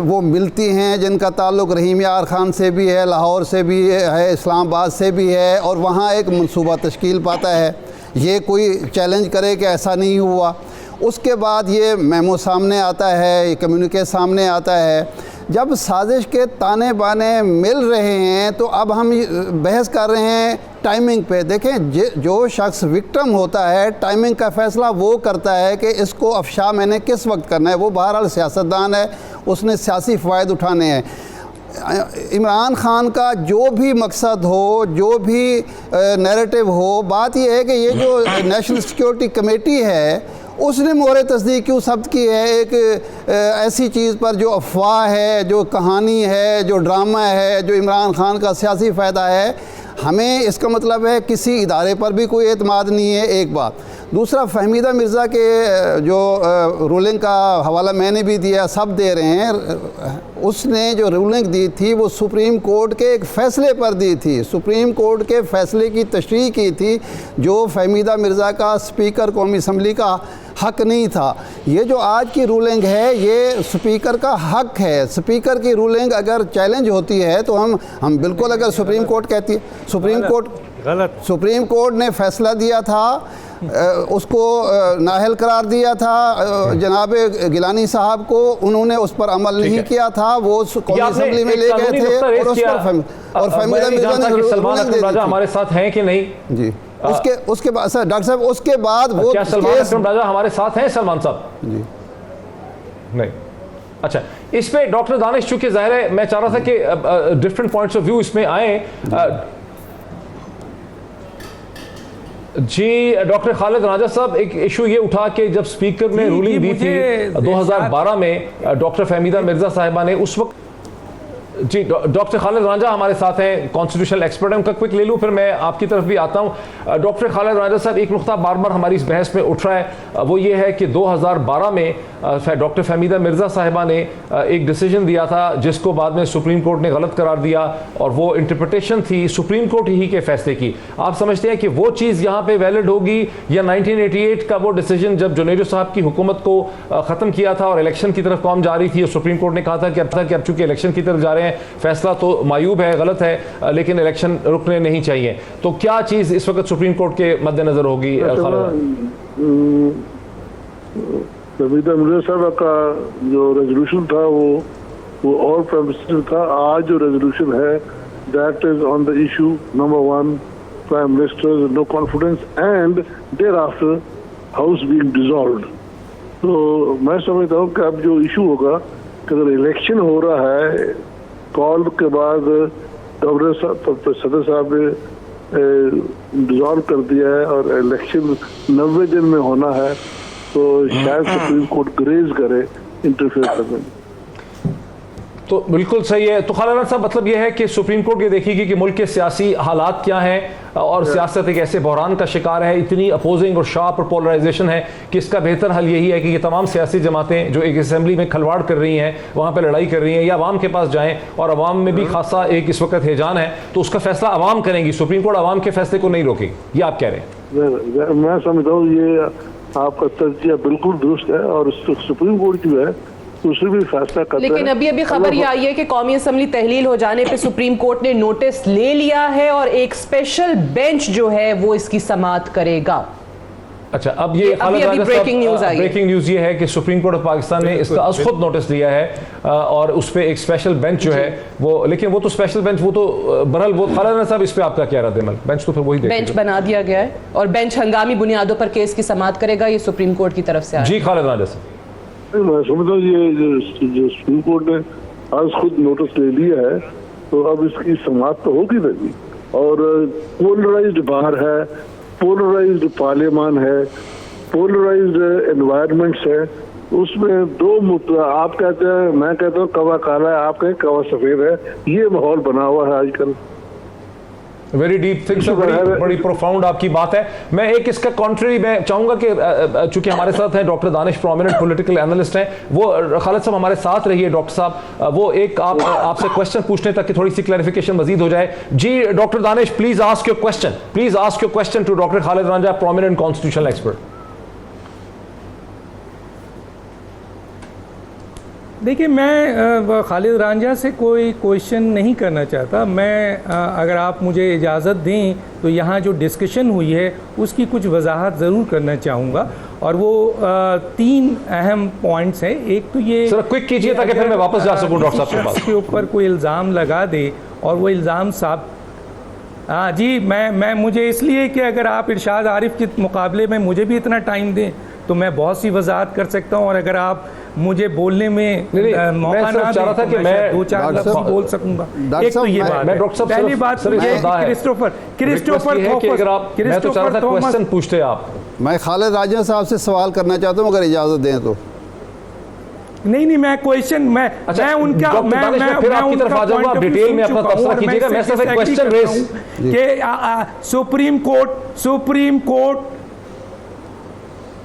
वो मिलती हैं जिनका ताल्लुक़ रहीम यार ख़ान से भी है, लाहौर से भी है, इस्लामाबाद से भी है, और वहाँ एक मंसूबा तश्कील पाता है। ये कोई चैलेंज करे कि ऐसा नहीं हुआ। उसके बाद ये मेमो सामने आता है, ये कम्युनिके सामने आता है। जब साजिश के ताने बाने मिल रहे हैं तो अब हम बहस कर रहे हैं टाइमिंग पे। देखें जो शख्स विक्टिम होता है टाइमिंग का फ़ैसला वो करता है कि इसको अफशा मैंने किस वक्त करना है। वो बहरहाल सियासतदान है, उसने सियासी फ़वाइद उठाने हैं। इमरान ख़ान का जो भी मकसद हो, जो भी नैरेटिव हो, बात यह है कि ये जो नेशनल सिक्योरिटी कमेटी है उसने मोहर तस्दीक क्यों सब्त की है एक ऐसी चीज़ पर जो अफवाह है, जो कहानी है, जो ड्रामा है, जो इमरान ख़ान का सियासी फ़ायदा है। हमें इसका मतलब है किसी इदारे पर भी कोई एतमाद नहीं है, एक बात। दूसरा, फ़हमीदा मिर्ज़ा के जो रूलिंग का हवाला मैंने भी दिया, सब दे रहे हैं। उसने जो रूलिंग दी थी वो सुप्रीम कोर्ट के एक फ़ैसले पर दी थी, सुप्रीम कोर्ट के फ़ैसले की तशरीह की थी, जो फ़हमीदा मिर्ज़ा का स्पीकर कौमी असम्बली का हक नहीं था। ये जो आज की रूलिंग है ये स्पीकर का हक है। स्पीकर की रूलिंग अगर चैलेंज होती है तो हम बिल्कुल, अगर सुप्रीम कोर्ट कहती है, सुप्रीम कोर्ट ने फ़ैसला दिया था, उसको नाहल करार दिया था जनाब गिलानी साहब को, उन्होंने उस पर अमल नहीं किया था। वो कौमी असम्बली में ले गए थे और उस पर फहमीदा मिर्ज़ा ने सलमान राजा हमारे साथ हैं कि नहीं जी? उसके बाद सर डॉक्टर साहब उसके बाद वो क्या सलमान राजा हमारे साथ हैं? सलमान साहब जी नहीं। अच्छा, इस पे डॉक्टर दानिश, चूंकि जाहिर है मैं चाह रहा था कि डिफरेंट पॉइंट्स ऑफ व्यू इसमें आए। जी डॉक्टर खालिद राजा साहब, एक इशू ये उठा कि जब स्पीकर ने रूलिंग दी थी 2012 में डॉक्टर फहमीदा मिर्जा साहिबा ने, उस वक्त जी डॉक्टर खालिद राजा हमारे साथ हैं, कॉन्स्टिट्यूशनल एक्सपर्ट हैं, उनका क्विक ले लूँ फिर मैं आपकी तरफ भी आता हूँ। डॉक्टर खालिद राजा साहब, एक नुकता बार बार हमारी इस बहस में उठ रहा है, वो ये है कि 2012 में डॉक्टर फहमीदा मिर्ज़ा साहिबा ने एक डिसीजन दिया था जिसको बाद में सुप्रीम कोर्ट ने गलत करार दिया, और वो इंटरप्रिटेशन थी सुप्रीम कोर्ट ही के फैसले की। आप समझते हैं कि वो चीज़ यहाँ पे वैलिड होगी, या 1988 का वो डिसीजन जब जुनेजो साहब की हुकूमत को ख़त्म किया था और इलेक्शन की तरफ कौम जा रही थी और सुप्रीम कोर्ट ने कहा था कि अब चूँकि इलेक्शन की तरफ जा रहे हैं, फैसला तो मायूब है, गलत है, लेकिन इलेक्शन रुकने नहीं चाहिए, तो क्या चीज़ इस वक्त सुप्रीम कोर्ट के मद्देनजर होगी? फहमीदा मिर्ज़ा साहब का जो रेजोल्यूशन था वो और प्रेमिसिस था। आज जो रेजोल्यूशन है that is on the issue number 1, prime minister no confidence and thereafter house being dissolved. तो मैं समझता हूँ कि अब जो इशू होगा कि अगर इलेक्शन हो रहा है, कॉल के बाद गवर्नर सदर साहब ने डिसॉल्व कर दिया है और इलेक्शन 90 दिन में होना है, तो शायद सुप्रीम कोर्ट ग्रेज करे इंटरफेयर करने में। तो बिल्कुल सही है। तो खालिद साहब, मतलब यह है कि सुप्रीम कोर्ट ये देखेगी कि मुल्क के सियासी हालात क्या हैं और सियासत एक ऐसे बहरान का शिकार है, इतनी अपोजिंग और शार्प और पोलराइजेशन है कि इसका बेहतर हल यही है कि ये तमाम सियासी जमातें जो एक असेंबली में खलवाड़ कर रही हैं, वहाँ पर लड़ाई कर रही हैं, या अवाम के पास जाएँ, और अवाम में भी खासा एक इस वक्त हैजान है, तो उसका फैसला अवाम करेंगी, सुप्रीम कोर्ट अवाम के फैसले को नहीं रोकेगी। ये आप कह रहे हैं? मैं समझता हूँ ये आपका तर्जिया बिल्कुल दुरुस्त है, और सुप्रीम कोर्ट जो है उससे भी फैसला करता है। लेकिन अभी खबर ये आई है कि कौमी असम्बली तहलील हो जाने पे सुप्रीम कोर्ट ने नोटिस ले लिया है और एक स्पेशल बेंच जो है वो इसकी समाअत करेगा। अच्छा, अब ये ब्रेकिंग न्यूज़ ये है कि सुप्रीम कोर्ट ऑफ पाकिस्तान ने इसका आज खुद नोटिस लिया है और उस पर एक स्पेशल बेंच जो है वो, लेकिन वो तो स्पेशल बेंच, वो तो बहरहाल वो खालिद साहब, इस पे आपका क्या रद्द-ए-अमल? बेंच तो फिर वही बेंच बना दिया गया है और बेंच हंगामी बुनियादों पर केस की समाअत करेगा, ये सुप्रीम कोर्ट की तरफ से। जी खालिद राजा साहब, मैं समझता हूँ ये जो सुप्रीम कोर्ट ने आज खुद नोटिस ले लिया है, तो अब इसकी समाअत तो होगी नहीं, और पोलराइज्ड बार है, पोलराइज्ड पार्लियामान है, पोलराइज्ड एनवायरनमेंट्स है, उसमें दो मुद्दा, आप कहते हैं, मैं कहता हूँ कवा काला है, आप कहें कवा सफेद है, ये माहौल बना हुआ है आजकल। वेरी डीप थिंग्स, बड़ी प्रोफाउंड आपकी बात है। मैं एक इसका कॉन्ट्री मैं चाहूंगा कि चूंकि हमारे साथ हैं doctor Danish, prominent political analyst हैं, वो खालिद साहब हमारे साथ रहिए। डॉक्टर साहब, वो एक आपसे क्वेश्चन पूछने तक कि थोड़ी सी क्लैरिफिकेशन मजीद हो जाए। जी doctor Danish, please ask your question, please ask your question to doctor Khalid Ranjha, prominent constitutional expert. देखिए, मैं खालिद रांझा से कोई क्वेश्चन नहीं करना चाहता। मैं अगर आप मुझे इजाज़त दें तो यहाँ जो डिस्कशन हुई है उसकी कुछ वजाहत ज़रूर करना चाहूँगा, और वो 3 अहम पॉइंट्स हैं। एक तो ये सर क्विक कीजिए ताकि फिर मैं वापस जा सकूँ डॉक्टर साहब के पास। के ऊपर कोई इल्ज़ाम लगा दे और वो इल्ज़ाम साहब, हाँ जी, मैं मुझे इसलिए कि अगर आप इरशाद आरिफ के मुकाबले में मुझे भी इतना टाइम दें तो मैं बहुत सी वजाहत कर सकता हूँ, और अगर आप मुझे बोलने में मौका ना दें तो मैं 2-4 लफ्ज़ बोल सकूंगा। एक तो ये बात है। पहली बात ये है कि क्रिस्टोफर क्वेश्चन पूछते आप। मैं खालिद रांझा साहब से सवाल करना चाहता हूँ, अगर इजाज़त दें तो। नहीं, मैं क्वेश्चन मैं उनका फिर आपकी तरफ आ जाऊंगा, आप डिटेल में अपना तबसरा कीजिएगा। मैं सिर्फ एक क्वेश्चन रेज कि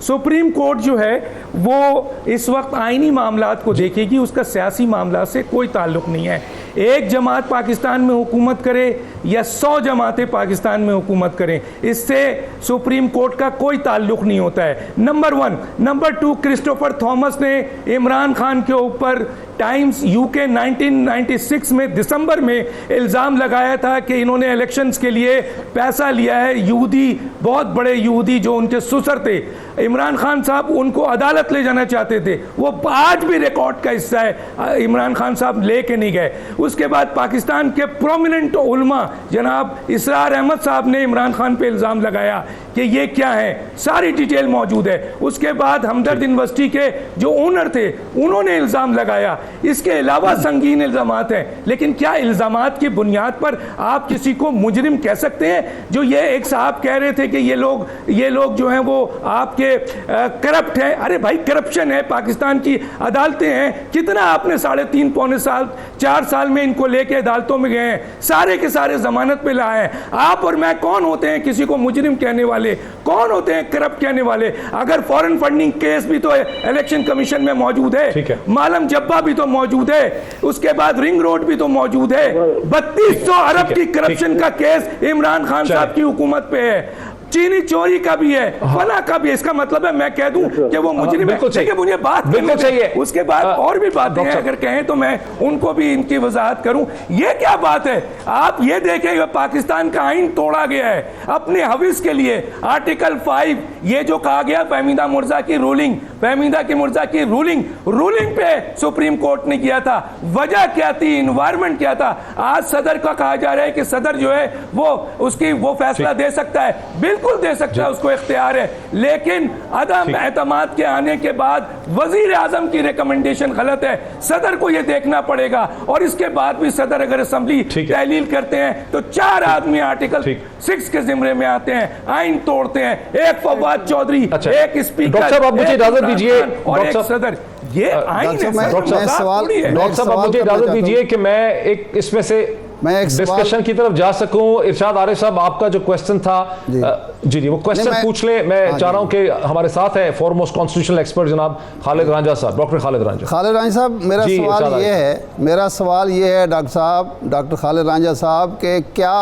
सुप्रीम कोर्ट जो है वो इस वक्त आईनी मामलात को देखेगी, उसका सियासी मामला से कोई ताल्लुक नहीं है। एक जमात पाकिस्तान में हुकूमत करे या 100 जमातें पाकिस्तान में हुकूमत करें, इससे सुप्रीम कोर्ट का कोई ताल्लुक नहीं होता है, नंबर 1। नंबर 2, क्रिस्टोफर थॉमस ने इमरान खान के ऊपर टाइम्स यूके 1996 में दिसंबर में इल्ज़ाम लगाया था कि इन्होंने इलेक्शंस के लिए पैसा लिया है। यहूदी, बहुत बड़े यहूदी जो उनके सुसर थे, इमरान खान साहब उनको अदालत ले जाना चाहते थे, वो आज भी रिकॉर्ड का हिस्सा है, इमरान खान साहब लेके नहीं गए। उसके बाद पाकिस्तान के प्रोमिनेंट उलमा जनाब इसरार अहमद साहब ने इमरान खान पे इल्ज़ाम लगाया कि ये क्या है, सारी डिटेल मौजूद है। उसके बाद हमदर्द यूनिवर्सिटी के जो ओनर थे उन्होंने इल्ज़ाम लगाया। इसके अलावा संगीन इल्ज़ामात हैं, लेकिन क्या इल्ज़ामात की बुनियाद पर आप किसी को मुजरिम कह सकते हैं? जो ये एक साहब कह रहे थे कि ये लोग जो हैं वो आपके करप्ट हैं। अरे भाई, करप्शन है, पाकिस्तान की अदालतें हैं, कितना आपने 3.5 पौने साल 4 साल में इनको लेके अदालतों में गए हैं, सारे के सारे जमानत पे लाए हैं। आप और मैं कौन होते हैं किसी को मुजरिम कहने वाले, कौन होते हैं करप्ट कहने वाले? अगर फॉरेन फंडिंग केस भी तो इलेक्शन कमीशन में मौजूद है, मालम जब्बा भी तो मौजूद है, उसके बाद रिंग रोड भी तो मौजूद है। 3200 अरब की करप्शन का केस इमरान खान साहब की हुकूमत पे है, चीनी चोरी का भी है, फला का भी है। इसका मतलब है मैं कह दूं कि वो मुजरिम है, मुझे बात करनी चाहिए। उसके बाद और भी बातें हैं, अगर कहें तो मैं उनको भी इनकी वजाहत करूं। ये क्या बात है? आप ये देखें, पाकिस्तान का आइन तोड़ा गया है अपने हविस के लिए। आर्टिकल 5, ये जो कहा गया फहमीदा मुर्जा की रूलिंग पे सुप्रीम कोर्ट ने किया था। वजह क्या थी? इन्वायरमेंट क्या था? आज सदर का कहा जा रहा है कि सदर जो है वो फैसला दे सकता है, बिल्कुल दे सकता है, उसको इख्तियार है, लेकिन अदम एतमाद के आने के बाद वजीर आजम की रिकमेंडेशन गलत है, सदर को यह देखना पड़ेगा। और इसके बाद भी सदर अगर असेंबली तहलील करते हैं तो 4 आदमी आर्टिकल 6 के जिम्मे में आते हैं, आइन तोड़ते हैं, एक फवाद चौधरी, एक स्पीकर, डॉक्टर साहब मुझे इजाजत दीजिए, और एक सदर। ये आइन है। डॉक्टर साहब मुझे इजाजत दीजिए कि मैं एक इसमें से डिस्कशन की तरफ जा सकूं। इरशाद आरिफ साहब, आपका जो क्वेश्चन था, जी वो क्वेश्चन पूछ ले। मैं चाह रहा हूं कि हमारे साथ है फॉरमोस्ट कॉन्स्टिट्यूशनल एक्सपर्ट जनाब खालिद रांझा साहब, डॉक्टर खालिद रांझा साहब। मेरा सवाल ये है डॉक्टर खालिद रांझा साहब के, क्या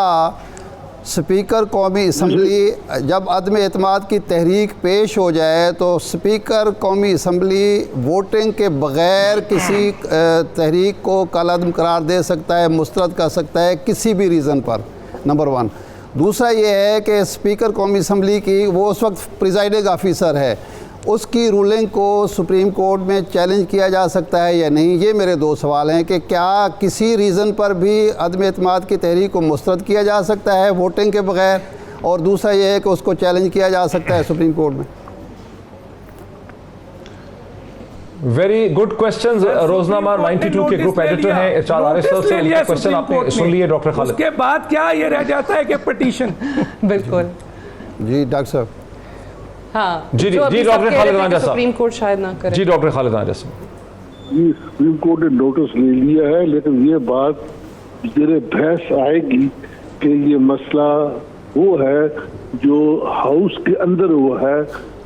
स्पीकर कौमी असम्बली जब अदम एतमाद की तहरीक पेश हो जाए तो स्पीकर कौमी असम्बली वोटिंग के बग़ैर किसी तहरीक को कलअदम करार दे सकता है, मुस्तरद कर सकता है किसी भी रीज़न पर, नंबर 1। दूसरा ये है कि स्पीकर कौमी असम्बली की वो उस वक्त प्रिजाइडिंग ऑफिसर है, उसकी रूलिंग को सुप्रीम कोर्ट में चैलेंज किया जा सकता है या नहीं? ये मेरे 2 सवाल हैं कि क्या किसी रीज़न पर भी अदम एतमाद की तहरीक को मुस्तरद किया जा सकता है वोटिंग के बगैर, और दूसरा ये है कि उसको चैलेंज किया जा सकता है सुप्रीम कोर्ट में। Very good questions. रोजनामा 92 के ग्रुप एडिटर हैं इरशाद आरिफ साहब से क्वेश्चन आपने सुन लिए डॉक्टर खालिद। उसके बाद क्या ये रह जाता है कि पिटीशन बिल्कुल जी डॉक्टर साहब। हाँ जी, जो अभी जी, सब डॉक्टर कह रहे खालिद थे कि राजा साहब। सुप्रीम कोर्ट शायद ना करे। जी डॉक्टर खालिद राजा साहब। ये सुप्रीम कोर्ट ने नोटिस ले लिया है, लेकिन ये बात मेरे बहस आएगी कि ये मसला वो है जो हाउस के अंदर हुआ है,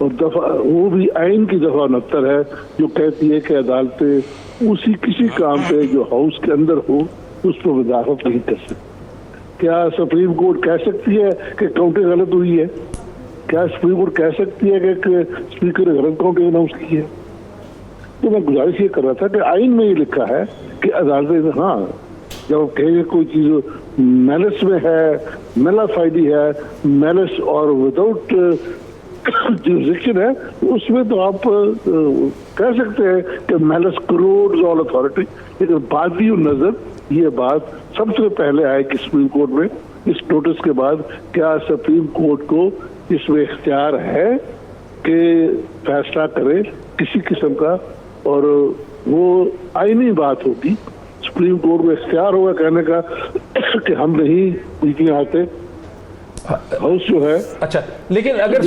और दफा वो भी आइन की दफा 69 है जो कहती है कि अदालतें उसी किसी काम पे जो हाउस के अंदर हो उस पर वजाहत नहीं कर सकती। क्या सुप्रीम कोर्ट कह सकती है कि काउंटिंग गलत हुई है? क्या सुप्रीम कोर्ट कह सकती है कि स्पीकर ने गलत काउंटिंग अनाउंस की है? तो मैं गुजारिश ये कर रहा था कि आइन में ये लिखा है कि अदालतें, हाँ जब कहेंगे कोई चीज मैलिस में है, मेलाफाइडी है, मैलिस और विदाउट जुरिस्डिक्शन है, उसमें तो आप कह सकते हैं कि मैलिस करोड्स ऑल अथॉरिटी। लेकिन बात ही नजर ये बात सबसे पहले आएगी सुप्रीम कोर्ट में इस नोटिस के बाद, क्या सुप्रीम कोर्ट को इसमें इख्तियार है कि फैसला करे किसी किस्म का, और वो आईनी बात होगी। सुप्रीम कोर्ट में इख्तियार होगा कहने का कि हम नहीं बीच में आते, हाउस जो है। अच्छा, लेकिन अगर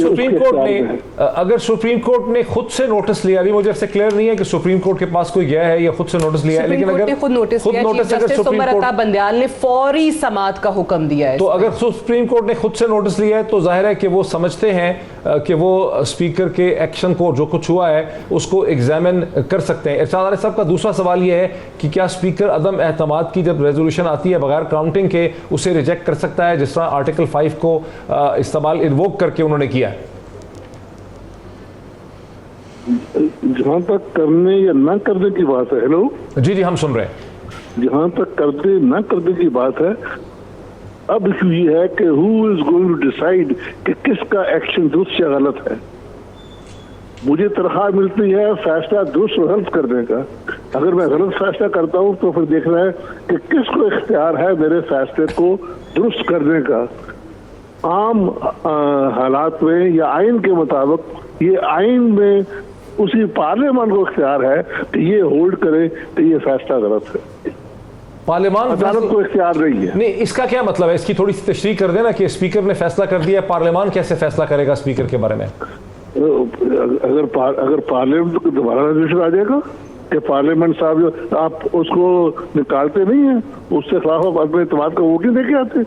सुप्रीम कोर्ट ने खुद से नोटिस लिया, अभी मुझे इससे क्लियर नहीं है कि सुप्रीम कोर्ट के पास कोई गया है या खुद से नोटिस लिया है, लेकिन अगर खुद नोटिस अगर सुप्रीम कोर्ट बंदयाल ने फौरी समाअत का हुक्म दिया है, तो अगर सुप्रीम कोर्ट ने खुद से नोटिस लिया है तो जाहिर है कि वो समझते हैं कि वो स्पीकर के एक्शन को, जो कुछ हुआ है उसको एग्जामिन कर सकते हैं। इरशाद आरिफ साहब का दूसरा सवाल यह है कि क्या स्पीकर अदम एतमाद की जब रेजोल्यूशन आती है बगैर काउंटिंग के उसे रिजेक्ट कर सकता है, जिस तरह आर्टिकल 5 को इस्तेमाल इन्वोक करके उन्होंने किया है? जहां तक करने या ना करने की बात है, हेलो जी जी हम सुन रहे हैं। जहां तक करने ना करने की बात है, अब इशू ये है कि who is going to decide कि किसका एक्शन दुरुस्त या गलत है। मुझे तनख्वाह मिलती है फैसला दुरुस्त और गलत करने का। अगर मैं गलत फैसला करता हूं तो फिर देखना है कि किसको इख्तियार है मेरे फैसले को दुरुस्त करने का। आम हालात में या आइन के मुताबिक ये आइन में उसी पार्लियामेंट को इख्तियार है कि ये होल्ड करे कि ये फैसला गलत है। पार्लियामान अदालत को इख्तियार नहीं है। नहीं, इसका क्या मतलब है? इसकी थोड़ी सी तशरीह कर देना कि स्पीकर ने फैसला कर दिया, पार्लियामान कैसे फैसला करेगा स्पीकर के बारे में? अगर पार्लियामेंट को दोबारा रेजोल्यूशन आ जाएगा कि पार्लियामेंट साहब जो आप उसको निकालते नहीं है, उसके खिलाफ आप अपने इत्तेमाद का वोट नहीं देके आते।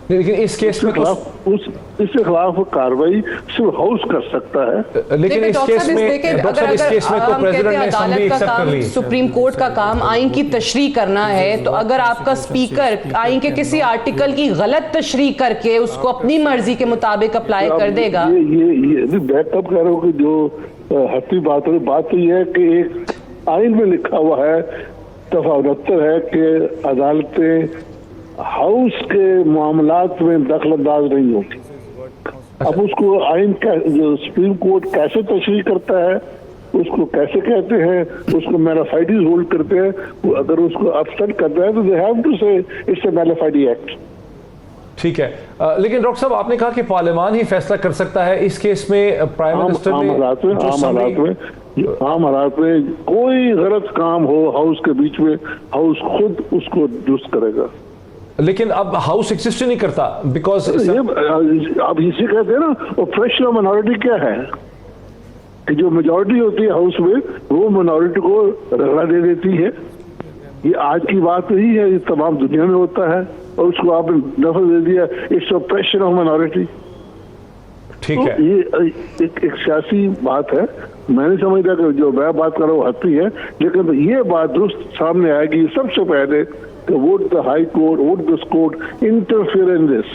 लेकिन इस केस में इसके खिलाफ कार्रवाई सिर्फ हाउस कर सकता है। लेकिन इस केस में तो प्रेसिडेंट ने असेंबली एक्सेप्ट कर ली। सुप्रीम कोर्ट का काम आइन की तशरीह करना है, तो अगर आपका स्पीकर आइन के किसी आर्टिकल की गलत तशरीह करके उसको अपनी मर्जी के मुताबिक अप्लाई कर देगा, ये मैं कब कह रहा हूँ कि जो हस्ती बात है, बात तो ये है कि एक आइन में लिखा हुआ है, दफा 69 है कि अदालतें हाउस के मामलात में दखलंदाज नहीं होती। अब उसको आइन का जो सुप्रीम कोर्ट कैसे तशरीह करता है, उसको कैसे कहते हैं, उसको मेलाफाइडीज होल्ड करते हैं, अगर उसको अपसेट करता है तो दे हैव टू से इट्स अ मेलाफाइडी एक्ट। ठीक है, लेकिन डॉक्टर साहब आपने कहा कि पार्लियामान ही फैसला कर सकता है। इस केस में प्राइम मिनिस्टर ने आम हालात में कोई गलत काम हो हाउस के बीच में, हाउस खुद उसको दुरुस्त करेगा। लेकिन अब हाउस एग्जिस्ट नहीं करता बिकॉज अब इसे कहते हैं ना, ऑपरेशनल माइनॉरिटी क्या है कि जो मेजॉरिटी होती है हाउस में वो माइनॉरिटी को रगड़ा दे देती है। ये आज की बात नहीं है, ये तमाम दुनिया में होता है, और उसको आपने दफल दे दिया, इट्स ऑपरेशन ऑफ माइनॉरिटी। ठीक है, ये एक सियासी बात है। मैं नहीं समझता कि जो मैं बात कर रहा हूँ हत्ती है, लेकिन ये बात दुरुस्त सामने आएगी सबसे पहले कि vote the high court, vote this court interfere in this.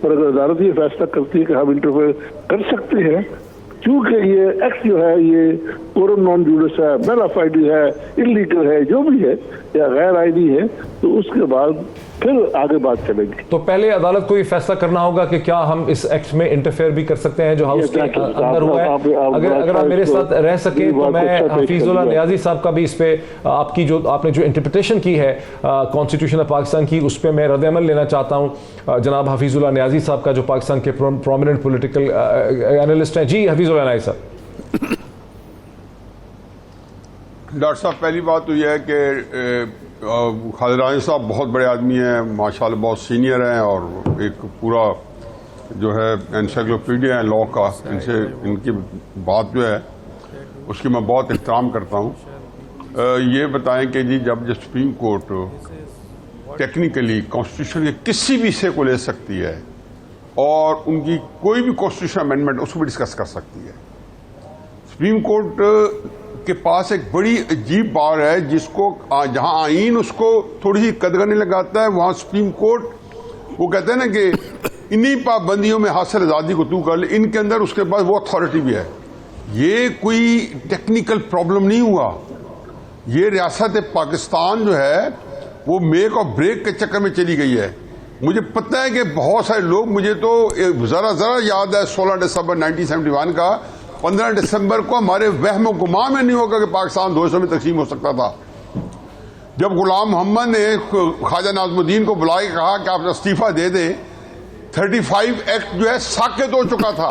और अगर अदालत ये फैसला करती है कि हम इंटरफेयर कर सकते हैं, क्योंकि ये एक्ट जो है ये कोरम नॉन जूडिस है, मेलाफाइडी है, इलीगल है, जो भी है या गैर आईनी है, तो उसके बाद फिर आगे बात चलेगी। तो पहले अदालत को ये फैसला करना होगा कि क्या हम इस एक्ट में इंटरफेयर भी कर सकते हैं जो हाउस के अंदर हुआ है। अगर आप मेरे साथ रह सके तो मैं हफीजुल्लाह नियाजी साहब का भी इस पे आपकी जो आपने जो इंटरप्रिटेशन की है कॉन्स्टिट्यूशन ऑफ पाकिस्तान की, उस पर मैं रद्द-ए-अमल लेना चाहता हूँ। जनाब हफीजुल्लाह नियाजी साहब का जो पाकिस्तान के प्रोमिनेंट पॉलिटिकल एनालिस्ट हैं। जी हफीजुल्लाह नियाजी साहब। डॉक्टर साहब, पहली बात तो यह है कि खालिद राजा साहब बहुत बड़े आदमी हैं, माशाल्लाह बहुत सीनियर हैं, और एक पूरा जो है एनसाइक्लोपीडिया है लॉ का, इनसे इनकी बात जो है उसकी मैं बहुत एहतराम करता हूँ। ये बताएं कि जी जब सुप्रीम कोर्ट टेक्निकली कॉन्स्टिट्यूशन के किसी भी हिस्से को ले सकती है और उनकी कोई भी कॉन्स्टिट्यूशन अमेंडमेंट उसको भी डिस्कस कर सकती है। सुप्रीम कोर्ट के पास एक बड़ी अजीब पावर है जिसको जहां आईन उसको थोड़ी सी कदगने लगाता है, वहां सुप्रीम कोर्ट वो कहते हैं ना कि इन्हीं पाबंदियों में हासिल आज़ादी को तू कर ले, इनके अंदर उसके पास वो अथॉरिटी भी है। ये कोई टेक्निकल प्रॉब्लम नहीं हुआ, ये रियासत पाकिस्तान जो है वो मेक और ब्रेक के चक्कर में चली गई है। मुझे पता है कि बहुत सारे लोग, मुझे तो जरा याद है 16 दिसंबर 1971 का, 15 दिसंबर को हमारे वहम गुमा में नहीं होगा कि पाकिस्तान 2 हिस्सों में तकसीम हो सकता था। जब गुलाम मोहम्मद ने ख्वाजा नाज़मुद्दीन को बुला के कहा कि आप इस्तीफा दे दें, 35 एक्ट जो है साकित हो चुका था।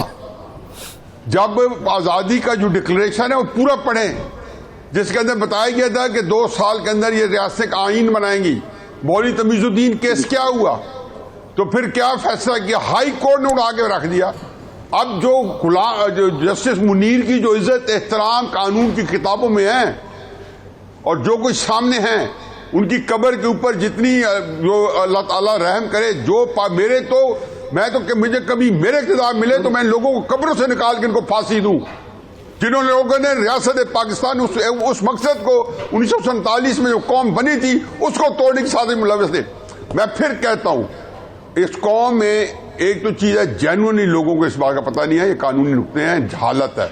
जब आज़ादी का जो डिक्लेरेशन है वो पूरा पढ़ें, जिसके अंदर बताया गया था कि 2 साल के अंदर ये रियासत का आईन बनाएंगी। मौलवी तमीजुद्दीन केस क्या हुआ, तो फिर क्या फैसला किया, हाई कोर्ट ने उड़ा के रख दिया। अब जो जस्टिस मुनीर की जो इज्जत एहतराम कानून की किताबों में है और जो कुछ सामने हैं, उनकी कब्र के ऊपर जितनी जो अल्लाह ताला रहम करे, जो मेरे तो मैं तो मुझे कभी मेरे किताब मिले तो मैं लोगों को कब्रों से निकाल के इनको फांसी दूं, जिन्होंने लोगों ने रियासत पाकिस्तान उस मकसद को 1947 में जो कौम बनी थी उसको तोड़ने की साजिश मुलव्वस थे। मैं फिर कहता हूं, इस कौम में एक तो चीज है, जेन्युइनली लोगों को इस बात का पता नहीं है, ये कानूनी नुक्ते हैं, जहालत है।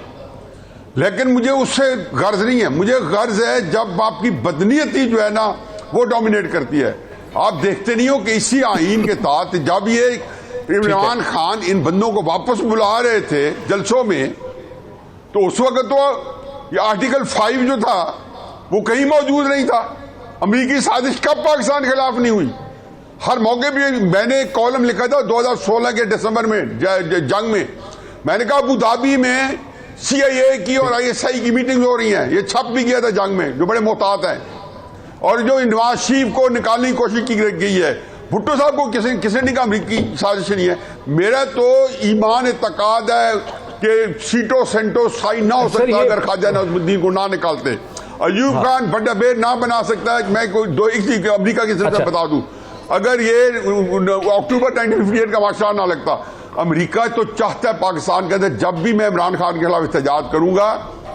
लेकिन मुझे उससे गर्ज नहीं है, मुझे गर्ज है जब आपकी बदनीयती जो है ना वो डोमिनेट करती है। आप देखते नहीं हो कि इसी आईन के तहत जब ये इमरान खान इन बंदों को वापस बुला रहे थे जलसों में, तो उस वक्त तो ये आर्टिकल 5 जो था वो कहीं मौजूद नहीं था। अमेरिकी साजिश कब पाकिस्तान के खिलाफ नहीं हुई? हर मौके पे मैंने एक कॉलम लिखा था 2016 के दिसंबर में जंग में, मैंने कहा अबू धाबी में CIA की और ISI की मीटिंग हो रही है, ये छप भी गया था जंग में, जो बड़े मोहतात हैं। और जो नवाज शरीफ को निकालने की कोशिश की गई है, भुट्टो साहब को किसी ने कहा अमरीकी साजिश नहीं है। मेरा तो ईमान एतकाद है कि सीटो सेंटो साइन ना हो सकता अगर ख्वाजा नाज़मुद्दीन को ना निकालते, अयूब खान बड़ा बेर ना बना सकता है। मैं कोई अमरीका की सिलसिला बता दूं, अगर ये अक्टूबर 1958 का वाक़या ना लगता, अमेरिका तो चाहता है पाकिस्तान के अंदर जब भी मैं इमरान खान के खिलाफ एहतजाज करूंगा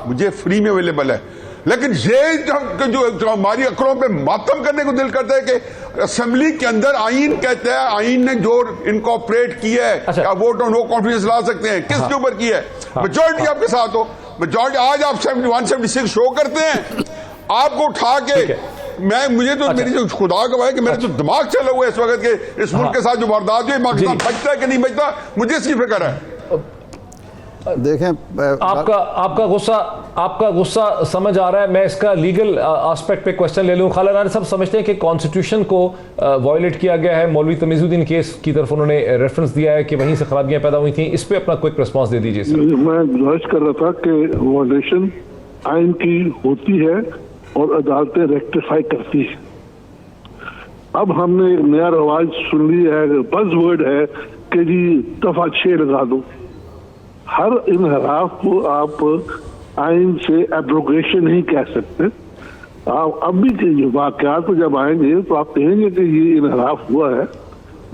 मुझे फ्री में अवेलेबल है। लेकिन ये जो हमारी अकलों पे मातम करने को दिल करता है कि असेंबली के अंदर आईन कहता है, आईन ने जो इनकॉर्पोरेट किया है, वोट और नो कॉन्फिडेंस ला सकते हैं, किसके ऊपर की है? मेजॉरिटी आपके साथ हो, मेजॉरिटी आज आप 176 शो करते हैं, आपको उठा के मुझे तो मेरी जो खुदा गवाह है कि मेरा जो दिमाग चला हुआ है इस वक्त के इस मुल्क के साथ जो वारदात हुई, पाकिस्तान बचता है कि नहीं बचता, मुझे इसकी फिक्र है। देखें, आपका गुस्सा समझ आ रहा है। मैं इसका लीगल एस्पेक्ट पे क्वेश्चन ले लूं। खालिद राना साहब समझते हैं कि कॉन्स्टिट्यूशन को वायलेट किया गया है। मौलवी तमीजुद्दीन केस की तरफ उन्होंने रेफरेंस दिया है कि वहीं से खराबियां पैदा हुई थी। इस पे अपना क्विक रिस्पांस दे दीजिए सर। मैं गुजारिश कर रहा था कि वायलेशन आइन की होती है और अदालतें रेक्टिफाई करती है। अब हमने एक नया रवाज सुन लिया है, बज़ वर्ड है कि जी दफा 6 लगा दो। हर इनहराफ को आप आइन से एब्रोगेशन नहीं कह सकते। आप अब भी वाकयात तो जब आएंगे तो आप कहेंगे कि ये इनहराफ हुआ है,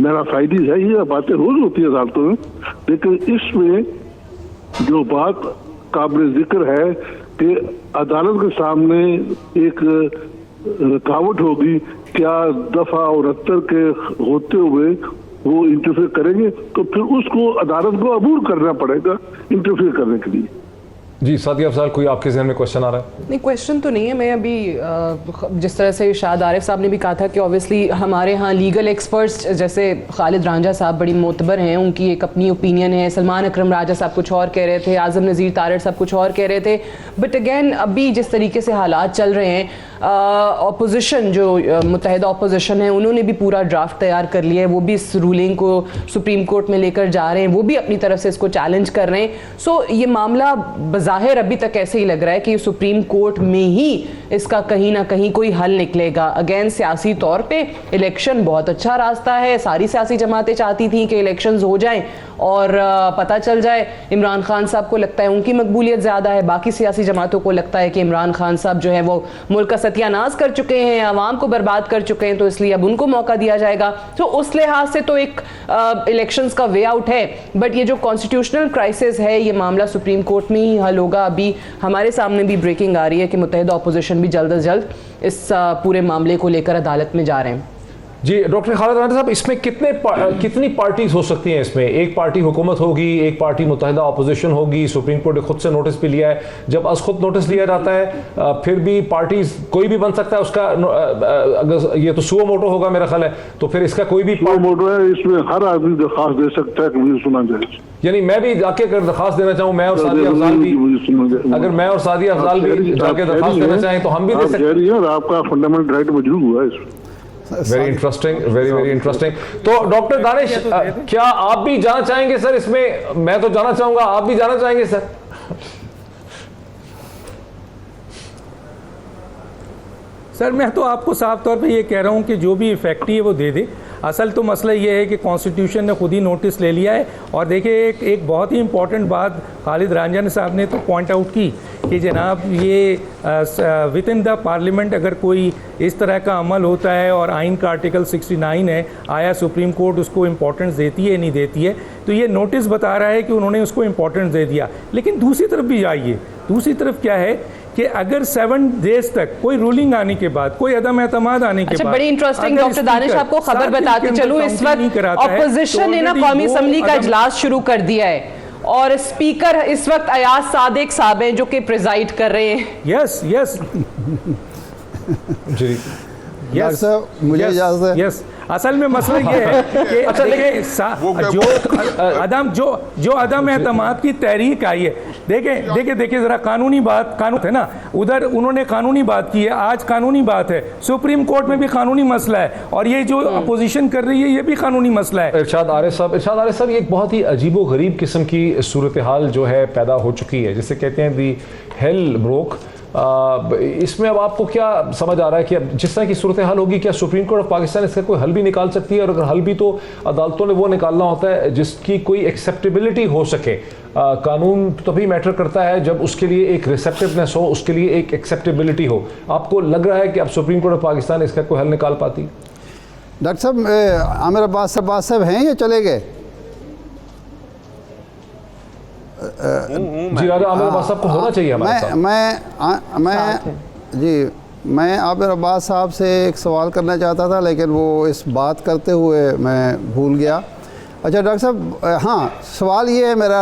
मेरा फायदी है, ये बातें रोज होती है अदालतों में। लेकिन इसमें जो बात काबिल जिक्र है कि अदालत के सामने एक रुकावट होगी, क्या दफा 69 के होते हुए वो इंटरफेयर करेंगे, तो फिर उसको अदालत को अबूर करना पड़ेगा इंटरफेयर करने के लिए। जी सादिया अफजाल, कोई आपके जहन में क्वेश्चन आ रहा है? नहीं, क्वेश्चन तो नहीं है। मैं अभी जिस तरह से शाद आरिफ साहब ने भी कहा था कि ऑब्वियसली हमारे यहाँ लीगल एक्सपर्ट्स जैसे खालिद रांझा साहब बड़ी मोतबर हैं, उनकी एक अपनी ओपिनियन है। सलमान अकरम राजा साहब कुछ और कह रहे थे, आज़म नज़ीर तारड़ साहब कुछ और कह रहे थे। बट अगेन अभी जिस तरीके से हालात चल रहे हैं, अपोजिशन जो मुत्तहिदा अपोजिशन है उन्होंने भी पूरा ड्राफ्ट तैयार कर लिया है। वो भी इस रूलिंग को सुप्रीम कोर्ट में लेकर जा रहे हैं, वो भी अपनी तरफ से इसको चैलेंज कर रहे हैं। सो ये मामला बज़ाहिर अभी तक ऐसे ही लग रहा है कि सुप्रीम कोर्ट में ही इसका कहीं ना कहीं कोई हल निकलेगा। अगेन सियासी तौर पे इलेक्शन बहुत अच्छा रास्ता है, सारी सियासी जमातें चाहती थी कि इलेक्शंस हो जाएं और पता चल जाए। इमरान खान साहब को लगता है उनकी मकबूलियत ज़्यादा है, बाकी सियासी जमातों को लगता है कि इमरान खान साहब जो है वो मुल्क का सत्यानाश कर चुके हैं, आवाम को बर्बाद कर चुके हैं, तो इसलिए अब उनको मौका दिया जाएगा। तो उस लिहाज से तो एक इलेक्शंस का वे आउट है, बट ये जो कॉन्स्टिट्यूशनल क्राइसिस है ये मामला सुप्रीम कोर्ट में ही हल होगा। अभी हमारे सामने भी ब्रेकिंग आ रही है कि मुत्तहिदा अपोजिशन भी जल्द अज जल्द इस पूरे मामले को लेकर अदालत में जा रहे हैं। जी डॉक्टर खालिद राना साहब, इसमें कितनी पार्टीज हो सकती हैं? इसमें एक पार्टी हुकूमत होगी, एक पार्टी मुत्तहिदा अपोजिशन होगी। सुप्रीम कोर्ट ने खुद से नोटिस भी लिया है। जब खुद नोटिस लिया जाता है फिर भी पार्टीज कोई भी बन सकता है उसका, अगर ये तो सुओ मोटो होगा मेरा ख्याल है, तो फिर इसका कोई भी मोटो है, इसमें हर आदमी दरखास्त दे सकता है कि मुझे सुना जाए। यानी मैं भी जाके अगर दरखास्त देना चाहूँ, मैं और सादिया अफजाल भी, अगर मैं और सादिया अफजाल भी जाके दरखास्त देना चाहें तो हम भी दे सकते हैं। आपका फंडामेंटल राइट मजरूह हुआ है इसमें। Very interesting, very interesting. तो डॉक्टर दानिश, क्या आप भी जाना चाहेंगे सर इसमें? मैं तो जाना चाहूंगा, आप भी जाना चाहेंगे सर? सर मैं तो आपको साफ तौर पे ये कह रहा हूँ कि जो भी इफेक्ट है वो दे दे। असल तो मसला ये है कि कॉन्स्टिट्यूशन ने खुद ही नोटिस ले लिया है। और देखिए एक बहुत ही इंपॉर्टेंट बात खालिद रांझा साहब ने तो पॉइंट आउट की कि जनाब ये विद इन द पार्लियामेंट अगर कोई इस तरह का अमल होता है और आइन का आर्टिकल 69 है, आया सुप्रीम कोर्ट उसको इम्पोर्टेंस देती है नहीं देती है, तो ये नोटिस बता रहा है कि उन्होंने उसको इम्पोर्टेंस दे दिया। लेकिन दूसरी तरफ भी जाइए, दूसरी तरफ क्या है कि अगर 7 डेज तक कोई रूलिंग आने के बाद, कोई अदम एतमाद आने के बाद, बड़ी इंटरेस्टिंग डॉक्टर दानिश आपको खबर बताती चलूं, इस वक्त ऑपोजिशन ने ना कौमी असेंबली का इजलास शुरू कर दिया है और स्पीकर इस वक्त अयाज सादिक साहब हैं जो कि प्रिजाइड कर रहे हैं। यस यस जी यस मुझे इजाजत है। यस असल में मसला ये है कि अच्छा देखिए जो अदम एतमाद की तहरीक आई है, देखिए जरा कानूनी बात, कानून है ना, उधर उन्होंने कानूनी बात की है, आज कानूनी बात है, सुप्रीम कोर्ट में भी कानूनी मसला है, और ये जो अपोजिशन कर रही है ये भी कानूनी मसला है। इरशाद आरिफ साहब, एक बहुत ही अजीबो गरीब किस्म की सूरत हाल जो है पैदा हो चुकी है, जिसे कहते हैं दी हेल ब्रोक। इसमें अब आपको क्या समझ आ रहा है कि अब जिस तरह की सूरत हाल होगी, क्या सुप्रीम कोर्ट ऑफ पाकिस्तान इसका कोई हल भी निकाल सकती है? और अगर हल भी तो अदालतों ने वो निकालना होता है जिसकी कोई एक्सेप्टेबिलिटी हो सके। कानून तभी मैटर करता है जब उसके लिए एक रिसेप्टिवनेस हो, उसके लिए एक एक्सेप्टेबिलिटी हो। आपको लग रहा है कि अब सुप्रीम कोर्ट ऑफ पाकिस्तान इसका कोई हल निकाल पाती? डॉक्टर साहब आमिर अब्बास साहब हैं या चले गए? जी आमिर अब्बास साहब को होना चाहिए हमारे साथ। मैं आमिर अब्बास साहब से एक सवाल करना चाहता था, लेकिन वो इस बात करते हुए मैं भूल गया। अच्छा डॉक्टर साहब, हाँ सवाल ये है मेरा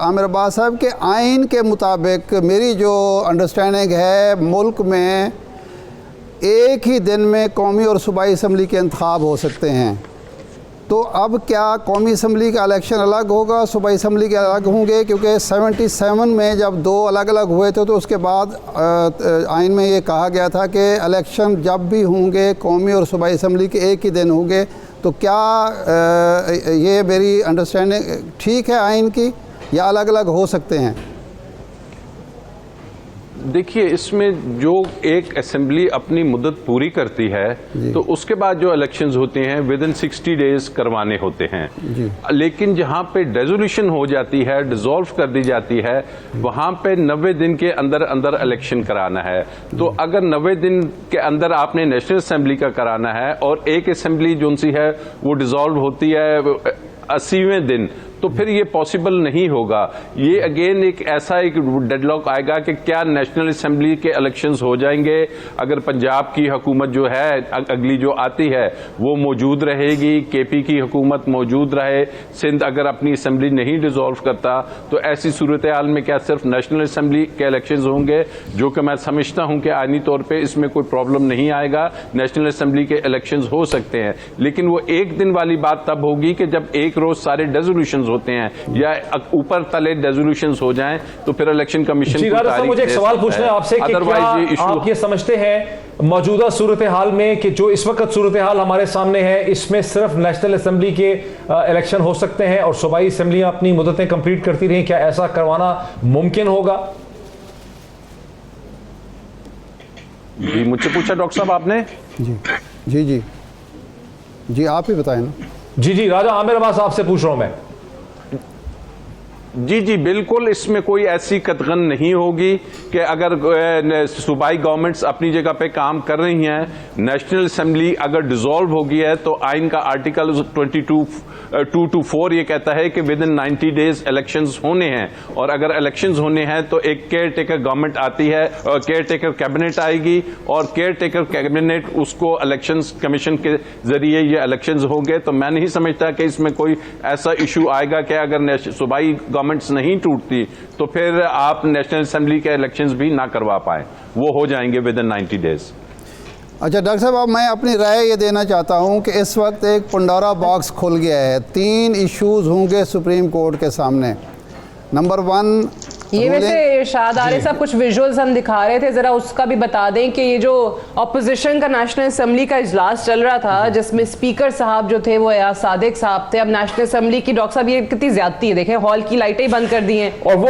आमिर अब्बास साहब के आइन के मुताबिक मेरी जो अंडरस्टैंडिंग है, मुल्क में एक ही दिन में कौमी और सूबाई असम्बली के इंतखाब हो सकते हैं। तो अब क्या कौमी असम्बली का इलेक्शन अलग होगा, सूबाई असम्बली के अलग होंगे? क्योंकि 77 में जब 2 अलग अलग हुए थे तो उसके बाद आइन में ये कहा गया था कि इलेक्शन जब भी होंगे कौमी और सूबाई असम्बली के एक ही दिन होंगे। तो क्या ये मेरी अंडरस्टैंडिंग ठीक है आइन की, या अलग अलग हो सकते हैं? देखिए, इसमें जो एक असेंबली अपनी मुद्दत पूरी करती है तो उसके बाद जो इलेक्शंस होते हैं विद इन 60 डेज करवाने होते हैं। लेकिन जहां पे रेजोल्यूशन हो जाती है, डिसॉल्व कर दी जाती है, वहां पे 90 दिन के अंदर अंदर इलेक्शन कराना है। तो अगर 90 दिन के अंदर आपने नेशनल असेंबली का कराना है और एक असेंबली जो सी है वो डिसॉल्व होती है 80वें दिन, तो फिर ये पॉसिबल नहीं होगा। ये अगेन एक ऐसा एक डेडलॉक आएगा कि क्या नेशनल असेंबली के इलेक्शंस हो जाएंगे अगर पंजाब की हुकूमत जो है अगली जो आती है वो मौजूद रहेगी, केपी की हुकूमत मौजूद रहे, सिंध अगर अपनी असेंबली नहीं डिसॉल्व करता, तो ऐसी सूरत हाल में क्या सिर्फ नेशनल असेंबली के इलेक्शंस होंगे? जो कि मैं समझता हूं कि आईनी तौर पर इसमें कोई प्रॉब्लम नहीं आएगा, नेशनल असेंबली के इलेक्शंस हो सकते हैं। लेकिन वो एक दिन वाली बात तब होगी कि जब एक रोज सारे रेजोल्यूशंस होते हैं या ऊपर तले रेजोल्यूशंस हो जाएं, तो फिर इलेक्शन कमीशन मुझे एक सवाल पूछना है आपसे कि क्या आप ये समझते हैं मौजूदा सूरत हाल में कि जो इस वक्त सूरत हाल हमारे सामने है इसमें सिर्फ नेशनल असेंबली के इलेक्शन हो सकते हैं और सूबाई असेंबलियां अपनी मुद्दतें कंप्लीट करती रहीं, क्या ऐसा करवाना मुमकिन होगा? जी मुझसे पूछा डॉक्टर साहब आपने। जी जी जी जी आप ही बताएं ना। जी राजा आमिर अब्बास आपसे पूछ रहा हूं मैं। जी बिल्कुल, इसमें कोई ऐसी कतगन नहीं होगी कि अगर सूबाई गवर्नमेंट्स अपनी जगह पे काम कर रही हैं, नेशनल असेंबली अगर डिसॉल्व हो गई है तो आइन का आर्टिकल 22(2) ये कहता है कि विद इन 90 डेज इलेक्शंस होने हैं, और अगर इलेक्शंस होने हैं तो एक केयर टेकर गवर्नमेंट आती है, केयर टेकर कैबिनेट आएगी, और केयर टेकर कैबिनेट उसको इलेक्शंस कमीशन के जरिए ये इलेक्शंस होंगे। तो मैं नहीं समझता कि इसमें कोई ऐसा इशू आएगा कि अगर सूबाई गवर्नमेंट्स नहीं टूटती तो फिर आप नेशनल असेंबली के इलेक्शंस भी ना करवा पाए, वो हो जाएंगे विद इन 90 डेज। अच्छा डॉक्टर साहब, अब मैं अपनी राय ये देना चाहता हूँ कि इस वक्त एक पंडोरा बॉक्स खुल गया है। 3 इश्यूज होंगे सुप्रीम कोर्ट के सामने। नंबर 1, ये वैसे इरशाद आरिफ साहब कुछ विजुअल्स हम दिखा रहे थे, जरा उसका भी बता दें कि ये जो ऑपोजिशन का नेशनल असेंबली का इजलास चल रहा था जिसमें स्पीकर साहब जो थे वो एयाज सादिक साहब थे। अब नेशनल असेंबली की डॉक्टर साहब ये कितनी ज्यादती है, देखें हॉल की लाइटें ही बंद कर दी हैं और वो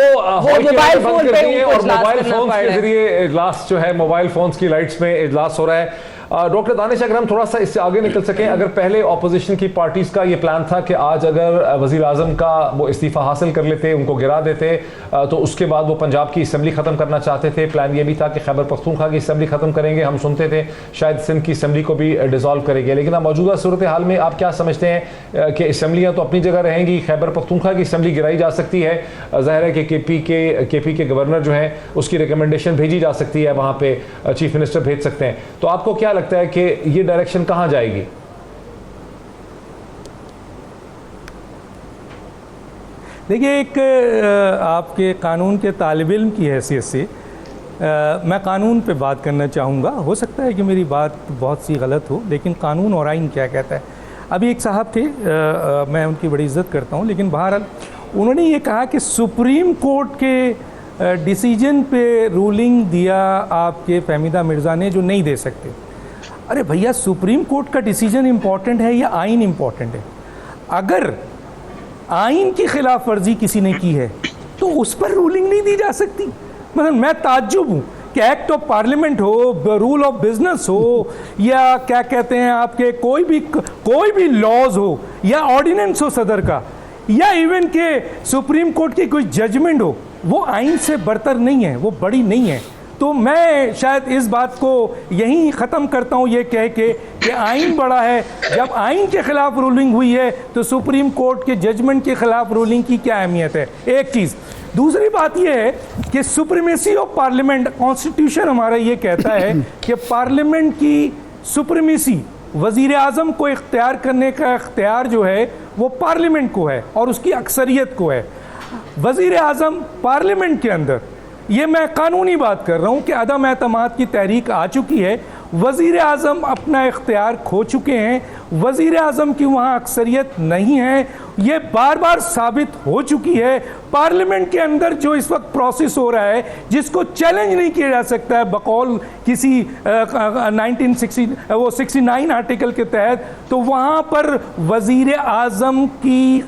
मोबाइल फोन पे और मोबाइल फोन के जरिए इजलास जो है, मोबाइल फोन्स की लाइट्स में इजलास हो रहा है। डॉक्टर दानिश, अगर हम थोड़ा सा इससे आगे निकल सकें, अगर पहले ऑपोजिशन की पार्टीज का ये प्लान था कि आज अगर वजीर आजम का वो इस्तीफा हासिल कर लेते, उनको गिरा देते, तो उसके बाद वो पंजाब की असम्बली ख़त्म करना चाहते थे। प्लान ये भी था कि खैबर पख्तूनख्वा की असम्बली ख़त्म करेंगे, हम सुनते थे शायद सिंध की असम्बली को भी डिसॉल्व करेंगे। लेकिन अब मौजूदा सूरत हाल में आप क्या समझते हैं कि असम्बलियाँ तो अपनी जगह रहेंगी, खैबर पख्तूनख्वा की असम्बली गिराई जा सकती है, ज़ाहिर है कि के पी के गवर्नर जो है उसकी रिकमेंडेशन भेजी जा सकती है, वहाँ पे चीफ मिनिस्टर भेज सकते हैं। तो आपको क्या लगता है कि ये डायरेक्शन कहां जाएगी? देखिए, एक आपके कानून के तालिब इल्म की हैसियत से मैं कानून पे बात करना चाहूँगा। हो सकता है कि मेरी बात बहुत सी गलत हो, लेकिन कानून और आइन क्या कहता है। अभी एक साहब थे, मैं उनकी बड़ी इज्जत करता हूँ, लेकिन बहरहाल उन्होंने ये कहा कि सुप्रीम कोर्ट के डिसीजन पे रूलिंग दिया आपके फहमीदा मिर्ज़ा ने जो नहीं दे सकते। अरे भैया, सुप्रीम कोर्ट का डिसीजन इम्पॉर्टेंट है या आइन इम्पॉर्टेंट है? अगर आइन की खिलाफ वर्जी किसी ने की है तो उस पर रूलिंग नहीं दी जा सकती। मतलब मैं ताज्जुब हूँ कि एक्ट ऑफ पार्लियामेंट हो, रूल ऑफ बिजनेस हो, या क्या कहते हैं आपके कोई भी लॉज हो, या ऑर्डिनेंस हो सदर का, या इवन के सुप्रीम कोर्ट की कोई जजमेंट हो, वो आइन से बरतर नहीं है, वो बड़ी नहीं है। तो मैं शायद इस बात को यहीं ख़त्म करता हूँ ये कह के कि आइन बड़ा है। जब आइन के ख़िलाफ़ रूलिंग हुई है तो सुप्रीम कोर्ट के जजमेंट के ख़िलाफ़ रूलिंग की क्या अहमियत है, एक चीज़। दूसरी बात यह है कि सुप्रीमेसी ऑफ पार्लियामेंट, कॉन्स्टिट्यूशन हमारा ये कहता है कि पार्लियामेंट की सुप्रीमेसी, वज़ीर आज़म को इख्तियार करने का इख्तियार जो है वो पार्लियामेंट को है और उसकी अक्सरियत को है। वज़ीर आज़म पार्लियामेंट के अंदर, ये मैं कानूनी बात कर रहा हूँ कि अदम एतमाद की तहरीक आ चुकी है, वज़ीर आज़म अपना इख्तियार खो चुके हैं, वज़ीर आज़म की वहाँ अक्सरियत नहीं है, ये बार बार साबित हो चुकी है। पार्लियामेंट के अंदर जो इस वक्त प्रोसेस हो रहा है जिसको चैलेंज नहीं किया जा सकता है बकौल किसी 69 आर्टिकल के तहत, तो वहाँ पर वज़ीर आज़म की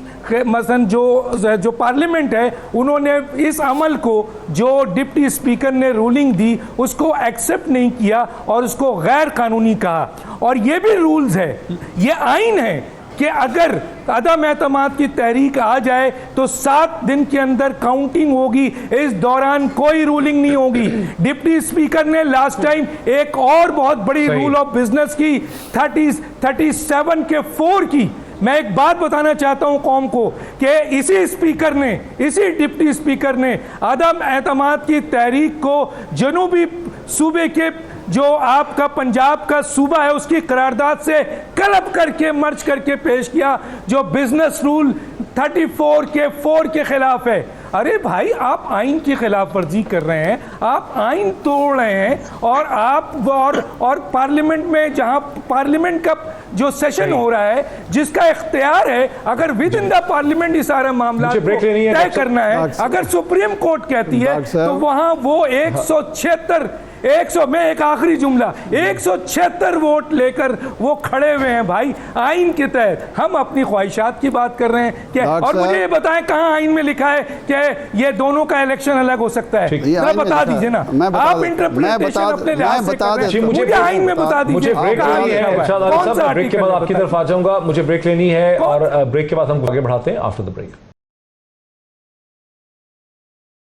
मसलन जो पार्लियामेंट है उन्होंने इस अमल को जो डिप्टी स्पीकर ने रूलिंग दी उसको एक्सेप्ट नहीं किया और उसको गैर कानूनी कहा। और ये भी रूल्स है, ये आइन है कि अगर अदम एतमाद की तहरीक आ जाए तो 7 दिन के अंदर काउंटिंग होगी, इस दौरान कोई रूलिंग नहीं होगी। डिप्टी स्पीकर ने लास्ट टाइम एक और बहुत बड़ी रूल ऑफ बिजनेस की 37 के 4 की। मैं एक बात बताना चाहता हूं कौम को कि इसी डिप्टी स्पीकर ने अदम एतमाद की तहरीक को जनूबी सूबे के जो आपका पंजाब का सूबा है उसकी करारदाद से क्लब करके मर्ज करके पेश किया, जो बिजनेस रूल 34 के 4 के खिलाफ है। अरे भाई, आप आइन की खिलाफ वर्जी कर रहे हैं, आप आइन तोड़ रहे हैं, और आप और पार्लियामेंट में, जहां पार्लियामेंट का जो सेशन हो रहा है जिसका इख्तियार है, अगर विद इन द पार्लियामेंट इस सारे मामला को तय करना है, अगर सुप्रीम कोर्ट कहती है तो वहां वो 176 100 में एक आखिरी जुमला, 176 वोट लेकर वो खड़े हुए हैं भाई आइन के तहत। हम अपनी ख्वाहिशात की बात कर रहे हैं क्या? और मुझे ये बताएं कहां आइन में लिखा है कि ये दोनों का इलेक्शन अलग हो सकता है? जरा बता दीजिए ना, आप इंटरप्रिटेशन अपने लिहाज से कर रहे हैं, मुझे आइन में बता दीजिए। मुझे ब्रेक लेनी है इरशाद आरिफ साहब, ब्रेक के बाद आपकी तरफ आ जाऊंगा, मुझे ब्रेक लेनी है और ब्रेक के बाद हम आगे बढ़ाते हैं आफ्टर द ब्रेक।